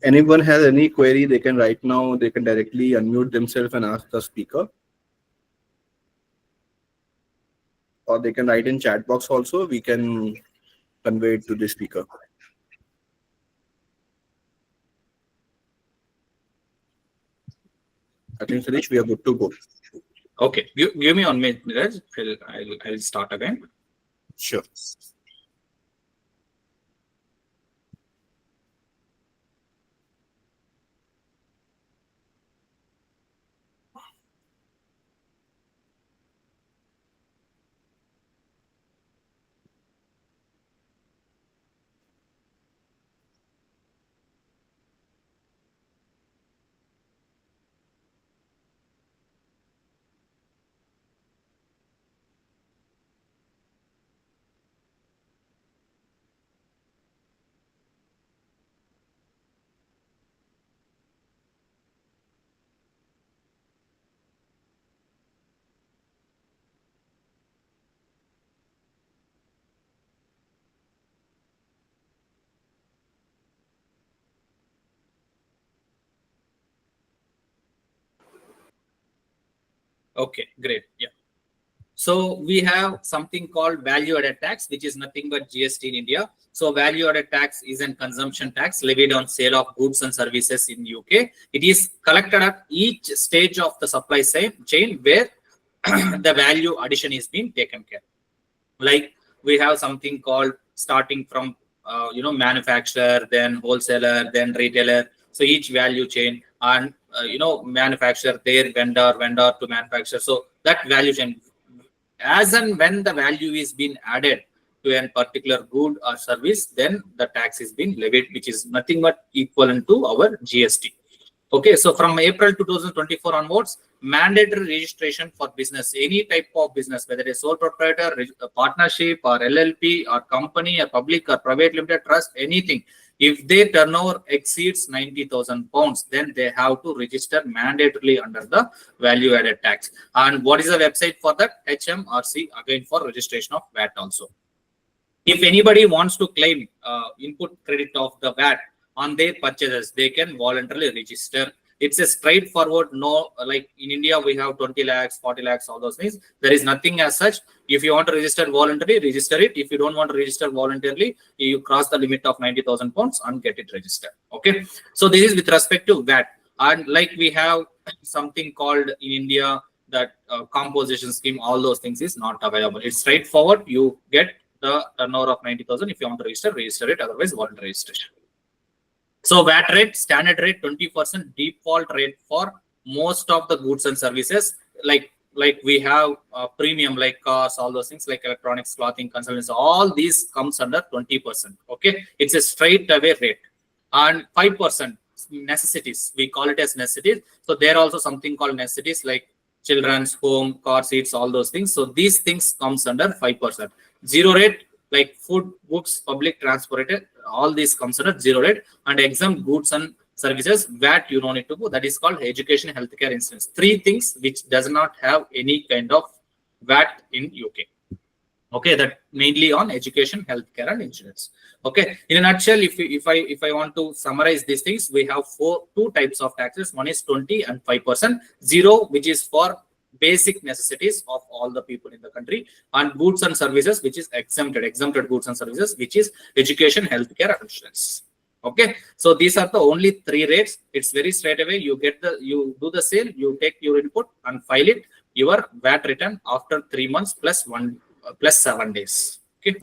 Anyone has any query, they can right now, they can directly unmute themselves and ask the speaker. Or they can write in chat box also, we can convey it to the speaker. I think, Suresh, we are good to go. Okay, give me 1 minute, Miraj. I'll start again. Sure. Okay, great. Yeah. So we have something called value added tax, which is nothing but GST in India. So value added tax is a consumption tax levied on sale of goods and services in UK. It is collected at each stage of the supply chain where the value addition is being taken care. Like we have something called starting from manufacturer, then wholesaler, then retailer. So each value chain and manufacturer, their vendor to manufacturer. So that value chain, as and when the value is being added to a particular good or service, then the tax is being levied, which is nothing but equivalent to our GST. Okay, so from April 2024 onwards, mandatory registration for business, any type of business, whether it is sole proprietor, a partnership, or LLP, or company, or public or private limited trust, anything. If their turnover exceeds 90,000 pounds, then they have to register mandatorily under the value added tax. And what is the website for that? HMRC, again for registration of VAT also. If anybody wants to claim input credit of the VAT on their purchases, they can voluntarily register. It's a straightforward, no, like in India, we have 20 lakhs, 40 lakhs, all those things. There is nothing as such. If you want to register voluntarily, register it. If you don't want to register voluntarily, you cross the limit of 90,000 pounds and get it registered. Okay. So this is with respect to VAT. And like we have something called in India, that composition scheme, all those things is not available. It's straightforward. You get the turnover of 90,000. If you want to register it. Otherwise, voluntary registration. So VAT rate, standard rate 20%, default rate for most of the goods and services. Like we have premium, like cars, all those things, like electronics, clothing, consultants. All these comes under 20%. Okay, it's a straight away rate, and 5%. necessities. We call it as necessities. So there are also something called necessities like children's home, car seats, all those things. So these things comes under 5%. Zero rate like food, books, public transport, all these comes under zero rate. And exempt goods and services, VAT you don't need to go. That is called education, healthcare, insurance. Three things which does not have any kind of VAT in UK. Okay, that mainly on education, healthcare, and insurance. Okay, in a nutshell, if I want to summarize these things, we have two types of taxes. One is 20 and 5%. Zero, which is for basic necessities of all the people in the country, and goods and services, which is exempted goods and services, which is education, healthcare, and insurance. Okay, so these are the only three rates. It's very straight away. You do the sale, you take your input and file it. Your VAT return after 3 months plus 7 days. Okay.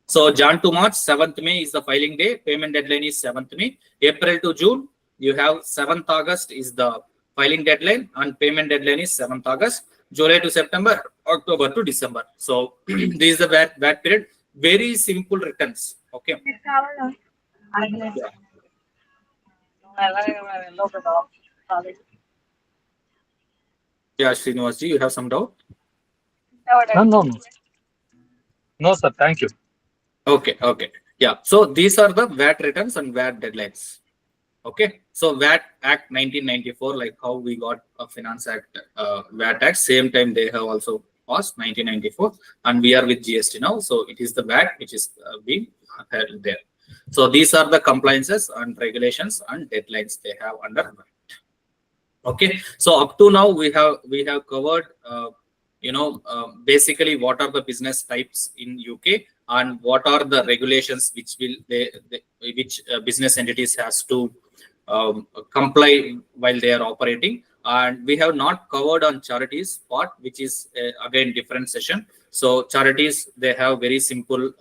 So Jan to March, 7th May is the filing day. Payment deadline is 7th May. April to June, you have 7th August is the filing deadline, and payment deadline is 7th August. July to September, October to December. So this is the VAT period. Very simple returns. Okay. Yeah, Srinivas ji, you have some doubt? No, sir. Thank you. Okay. Yeah. So these are the VAT returns and VAT deadlines. Okay. So VAT Act 1994, like how we got a Finance Act, VAT Act, same time they have also passed 1994, and we are with GST now. So it is the VAT which is being held there. So these are the compliances and regulations and deadlines they have under VAT. Okay. So up to now we have covered basically what are the business types in UK and what are the regulations which business entities has to comply while they are operating. And we have not covered on charities part, which is again different session. So charities, they have very simple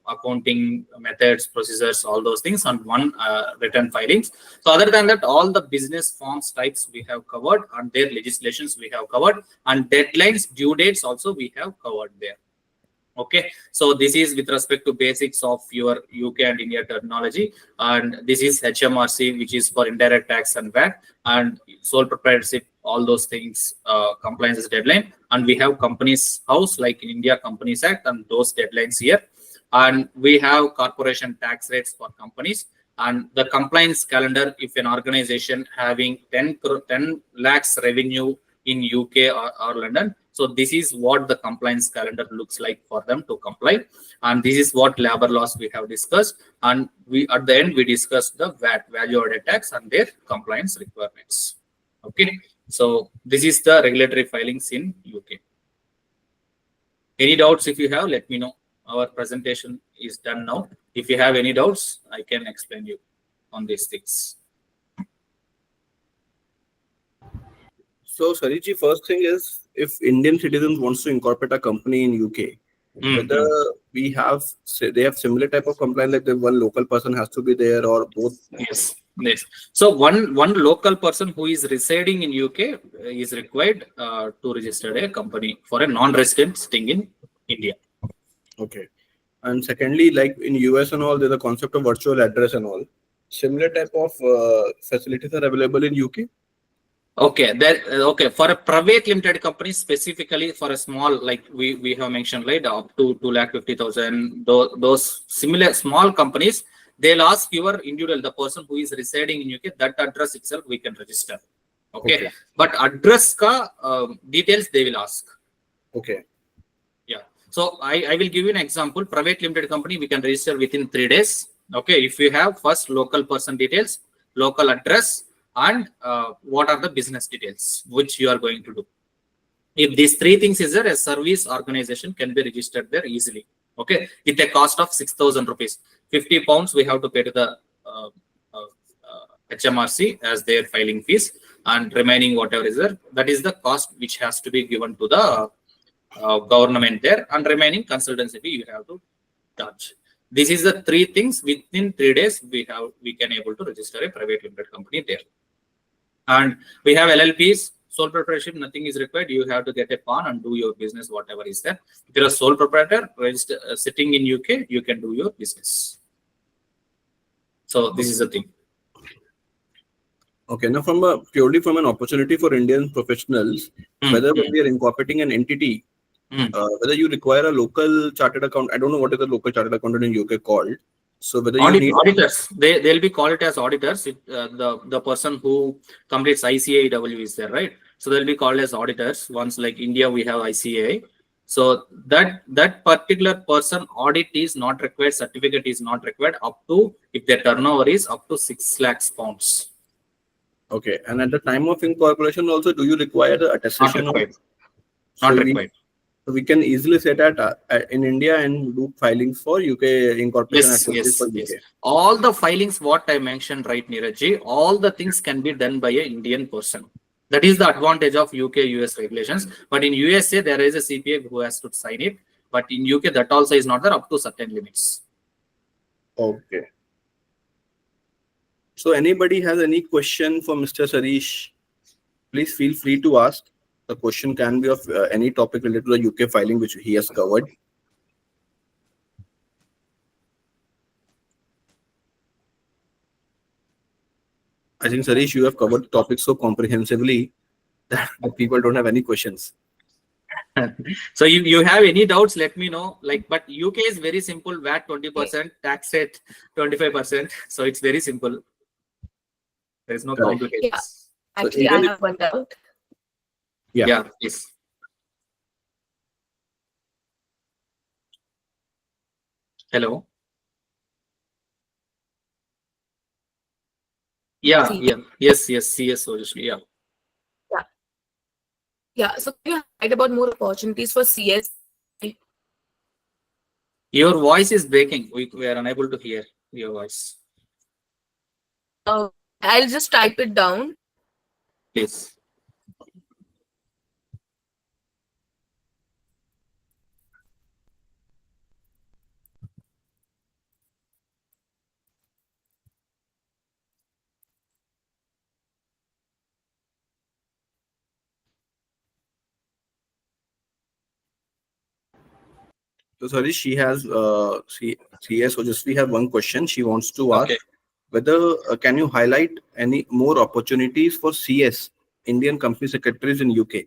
accounting methods, procedures, all those things on one return filings. So other than that, all the business forms types we have covered, and their legislations we have covered, and deadlines, due dates also we have covered there. Okay, so this is with respect to basics of your UK and India terminology, and this is HMRC, which is for indirect tax and VAT, and sole proprietorship, all those things, compliance deadline. And we have Companies House, like in India Companies Act, and those deadlines here. And we have corporation tax rates for companies, and the compliance calendar. If an organization having 10 lakhs revenue in UK or London, so this is what the compliance calendar looks like for them to comply. And this is what labor laws we have discussed. And we at the end we discussed the VAT, value added tax, and their compliance requirements. Okay, so this is the regulatory filings in UK. Any doubts if you have, let me know. Our presentation is done now. If you have any doubts, I can explain you on these things. So, Sariji, first thing is, if Indian citizens wants to incorporate a company in UK, whether they have similar type of compliance, like the one local person has to be there, or both? Yes. So one local person who is residing in UK is required to register a company for a non-resident staying in India. Okay. And secondly, like in US and all, there's a concept of virtual address and all. Similar type of facilities are available in UK? Okay, okay, for a private limited company, specifically for a small, like we have mentioned, right, up to 250,000, those similar small companies, they'll ask your individual, the person who is residing in UK, that address itself we can register. Okay. But address details they will ask. Okay. Yeah. So I will give you an example. Private limited company, we can register within 3 days. Okay. If you have first local person details, local address, and what are the business details which you are going to do. If these three things is there, a service organization can be registered there easily. Okay, with a cost of 6,000 rupees. 50 pounds we have to pay to the HMRC as their filing fees, and remaining whatever is there, that is the cost which has to be given to the government there, and remaining consultancy fee you have to charge. This is the three things. Within 3 days we can able to register a private limited company there. And we have LLPs, sole proprietorship, nothing is required. You have to get a PAN and do your business, whatever is there. If you're a sole proprietor sitting in UK, you can do your business. So this is the thing. Okay, now purely from an opportunity for Indian professionals, whether when we are incorporating an entity, whether you require a local chartered account, I don't know what is the local chartered accountant in UK called. So whether you need Auditors, they'll be called as auditors. The person who completes ICAEW is there, right? So they'll be called as auditors. Once like India, we have ICAI. So that particular person audit is not required, certificate is not required up to if their turnover is up to 6 lakhs pounds. Okay, and at the time of incorporation also, do you require the Not attestation? required. So Not required. we can easily set that in India and do filings for UK incorporation activities for UK. Yes. All the filings what I mentioned, right, Neeraj, all the things can be done by an Indian person. That is the advantage of UK US regulations. But in USA there is a CPA who has to sign it. But in UK that also is not there up to certain limits. Okay. So anybody has any question for Mr. Sarish, please feel free to ask. The question can be of any topic related to the UK filing which he has covered. I think, Sarish, you have covered the topic so comprehensively that the people don't have any questions. So you have any doubts, let me know. Like, but UK is very simple, VAT 20%, tax rate 25%. So it's very simple. There is no Correct. complications. Yeah. Actually, I have one doubt. Yeah, please. Hello. Yeah. Yes, CS Ojashwi, yeah. Yeah. So can you highlight about more opportunities for CS? Your voice is breaking. We are unable to hear your voice. I'll just type it down. Please. So sorry, she has CS Ojasvi have one question. She wants to ask whether can you highlight any more opportunities for CS Indian company secretaries in UK?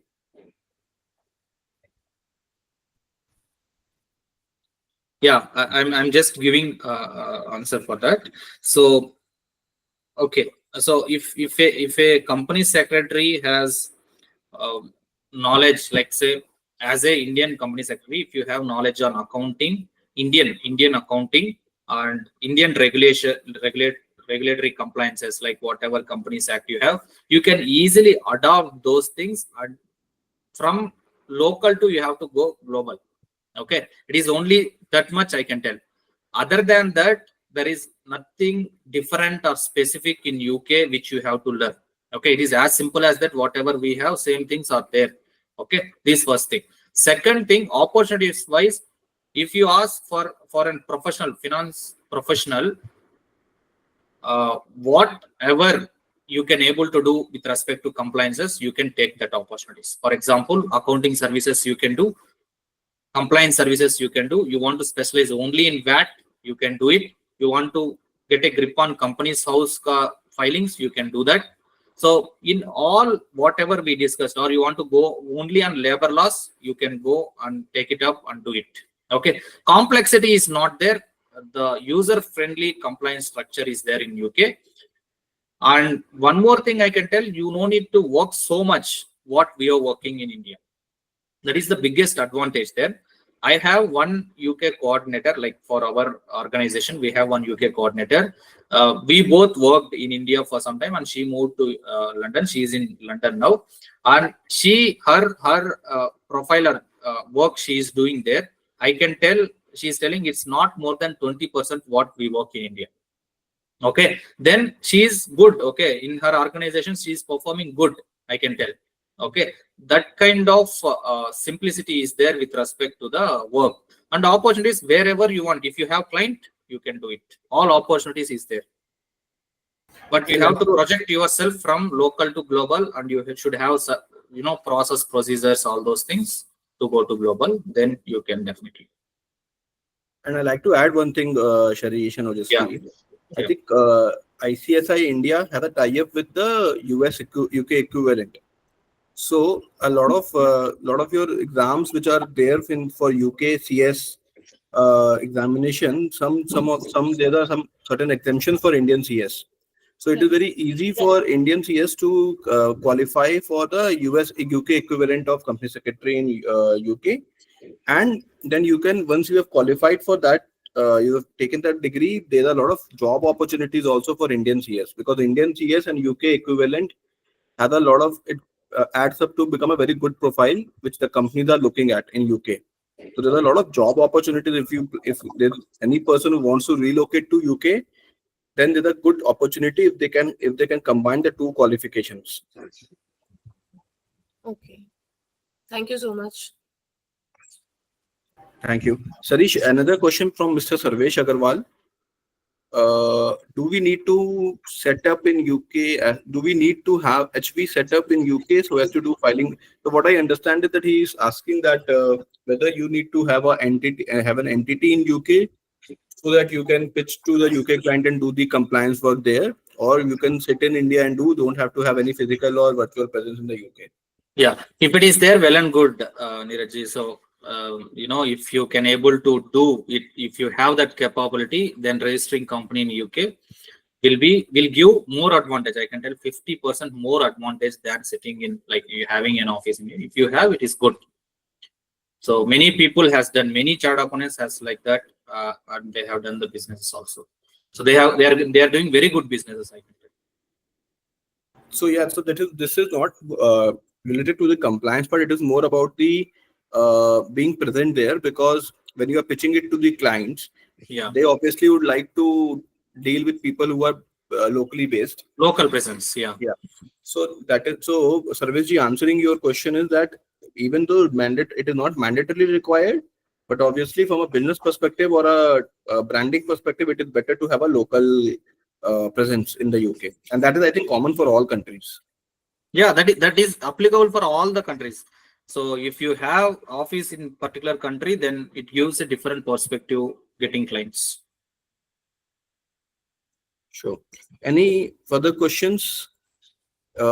Yeah, I'm just giving answer for that. So okay, so if a company secretary has knowledge, like say as a Indian company secretary, if you have knowledge on accounting, Indian accounting and Indian regulatory compliances, like whatever Companies Act you have, you can easily adopt those things, and from local to you have to go global. Okay, it is only that much I can tell. Other than that, there is nothing different or specific in UK which you have to learn. Okay, it is as simple as that. Whatever we have, same things are there. Okay, this first thing. Second thing, opportunities wise, if you ask for a professional finance professional, whatever you can able to do with respect to compliances, you can take that opportunities. For example, accounting services you can do, compliance services you can do. You want to specialize only in VAT, you can do it. You want to get a grip on companies house filings, you can do that. So in all whatever we discussed, or you want to go only on labor laws, you can go and take it up and do it. Okay, complexity is not there. The user friendly compliance structure is there in UK. And one more thing I can tell, you no need to work so much what we are working in India. That is the biggest advantage there. I have one UK coordinator, like for our organization, we have one UK coordinator. We both worked in India for some time, and she moved to London. She is in London now, and her profile or work she is doing there, I can tell she is telling it's not more than 20% what we work in India. Okay, then she is good. Okay, in her organization, she is performing good, I can tell. Okay, that kind of simplicity is there with respect to the work and opportunities wherever you want. If you have client, you can do it. All opportunities is there, but you have to project yourself from local to global, and you should have process procedures, all those things to go to global. Then you can definitely. And I like to add one thing, Sharish and Ojasvi. I Yeah. think ICSI India has a tie-up with the UK equivalent. So a lot of your exams which are there for UK CS examination, some there are some certain exemptions for Indian CS. So it is very easy for Indian CS to qualify for the UK equivalent of company secretary in UK, and then you can, once you have qualified for that, you have taken that degree. There are a lot of job opportunities also for Indian CS, because Indian CS and UK equivalent has a lot of it, adds up to become a very good profile which the companies are looking at in UK. So there's a lot of job opportunities if there's any person who wants to relocate to UK, then there's a good opportunity if they can combine the two qualifications. Okay. Thank you so much. Thank you. Sarish, another question from Mr. Sarvesh Agarwal. Do we need to set up in UK? Do we need to have HV set up in UK so as to do filing? So what I understand is that he is asking that whether you need to have an entity in UK so that you can pitch to the UK client and do the compliance work there, or you can sit in India and don't have to have any physical or virtual presence in the UK. Yeah, if it is there, well and good, Neeraj. So, if you can able to do it, if you have that capability, then registering company in UK will give more advantage. I can tell 50% more advantage than sitting in, like, you having an office in. If you have, it is good. So many people has done, many chart opponents has like that, and they have done the businesses also. So they are doing very good businesses, I can tell. So yeah, so this is not related to the compliance part. It is more about the being present there, because when you are pitching it to the clients, Yeah, they obviously would like to deal with people who are locally based. local presence. Yeah. Yeah. So that is so. Sarveshji, answering your question is that even though it is not mandatorily required, but obviously from a business perspective or a branding perspective, it is better to have a local presence in the UK, and that is, I think, common for all countries. Yeah, that is applicable for all the countries. So if you have office in particular country, then it gives a different perspective getting clients. Sure. Any further questions?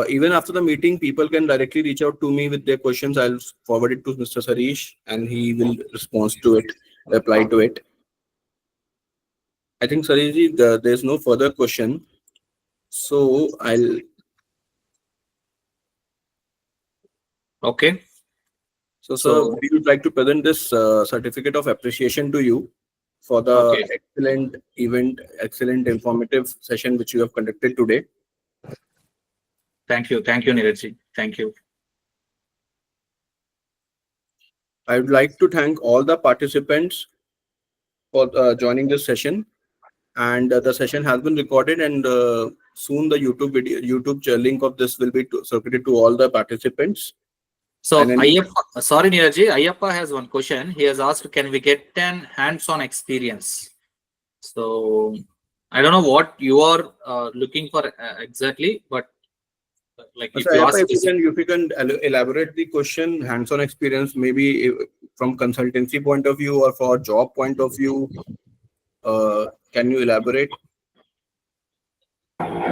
Even after the meeting, people can directly reach out to me with their questions. I'll forward it to Mr. Sarish, and he will respond to it, reply to it. I think, Sarishji, there's no further question. So Okay. sir, So we would like to present this certificate of appreciation to you for the okay. excellent event, excellent informative session which you have conducted today. Thank you, Neeraj. Thank you. I would like to thank all the participants for joining this session. And the session has been recorded, and soon the YouTube link of this will be circulated to all the participants. So And then, Ayyappa, sorry Neeraj, Ayyappa has one question. He has asked, can we get an hands-on experience? So I don't know what you are looking for exactly, but like if so you Ayappa, ask, if you can elaborate the question, hands-on experience, maybe from consultancy point of view or for job point of view, can you elaborate?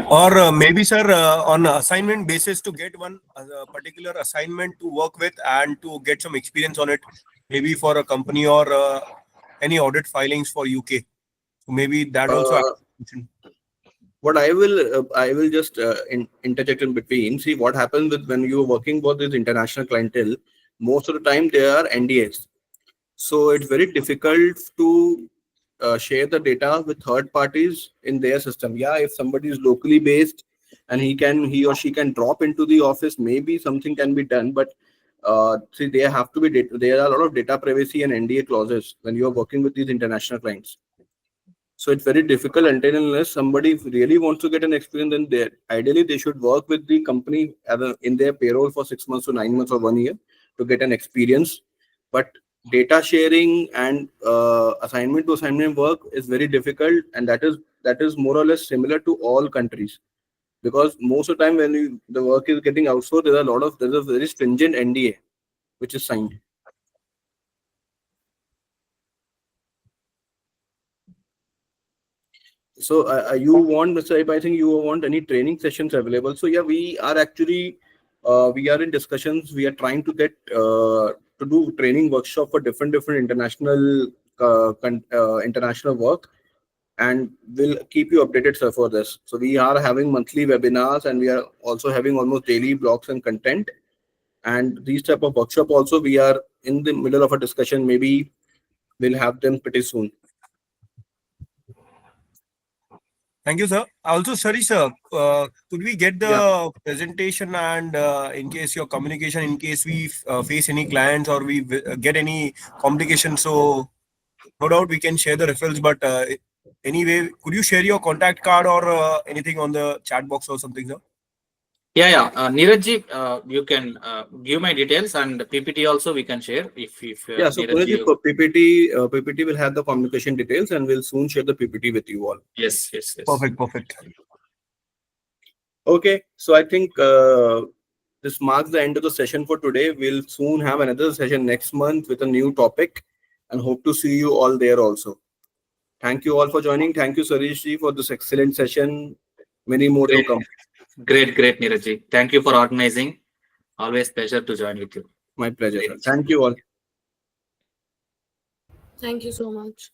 Or maybe, sir, on assignment basis to get one particular assignment to work with and to get some experience on it, maybe for a company or any audit filings for UK. So maybe that also. What I will just interject in between. See what happens with when you're working for this international clientele. Most of the time they are NDAs, so it's very difficult to share the data with third parties in their system. Yeah, if somebody is locally based and he or she can drop into the office, maybe something can be done. But see, there have to be there are a lot of data privacy and NDA clauses when you are working with these international clients. So it's very difficult until unless somebody really wants to get an experience, then ideally they should work with the company in their payroll for 6 months to 9 months or 1 year to get an experience. But data sharing and assignment to assignment work is very difficult, and that is more or less similar to all countries, because most of the time when the work is getting outsourced, there's a very stringent NDA which is signed. So you want, Mr. Aip, I think you want any training sessions available. So yeah, we are actually we are in discussions. We are trying to get to do training workshop for different international international work, and we'll keep you updated, sir, for this. So we are having monthly webinars, and we are also having almost daily blogs and content. And these type of workshop also, we are in the middle of a discussion. Maybe we'll have them pretty soon. Thank you, sir. Also, sorry, sir, could we get the Yeah. presentation, and in case your communication, in case we face any clients or we get any complications, so no doubt we can share the referrals. But anyway, could you share your contact card or anything on the chat box or something, sir? Yeah. Neeraj, you can give my details, and PPT also we can share if Yeah, so Neeraj, Puneet, PPT will have the communication details, and we'll soon share the PPT with you all. yes. Perfect. Okay, so I think this marks the end of the session for today. We'll soon have another session next month with a new topic, and hope to see you all there also. Thank you all for joining. Thank you, Sarish ji, for this excellent session. Many more to Great, come. great, Neeraj. Thank you for organizing. Always pleasure to join with you. My pleasure, sir. Thank you all. Thank you so much.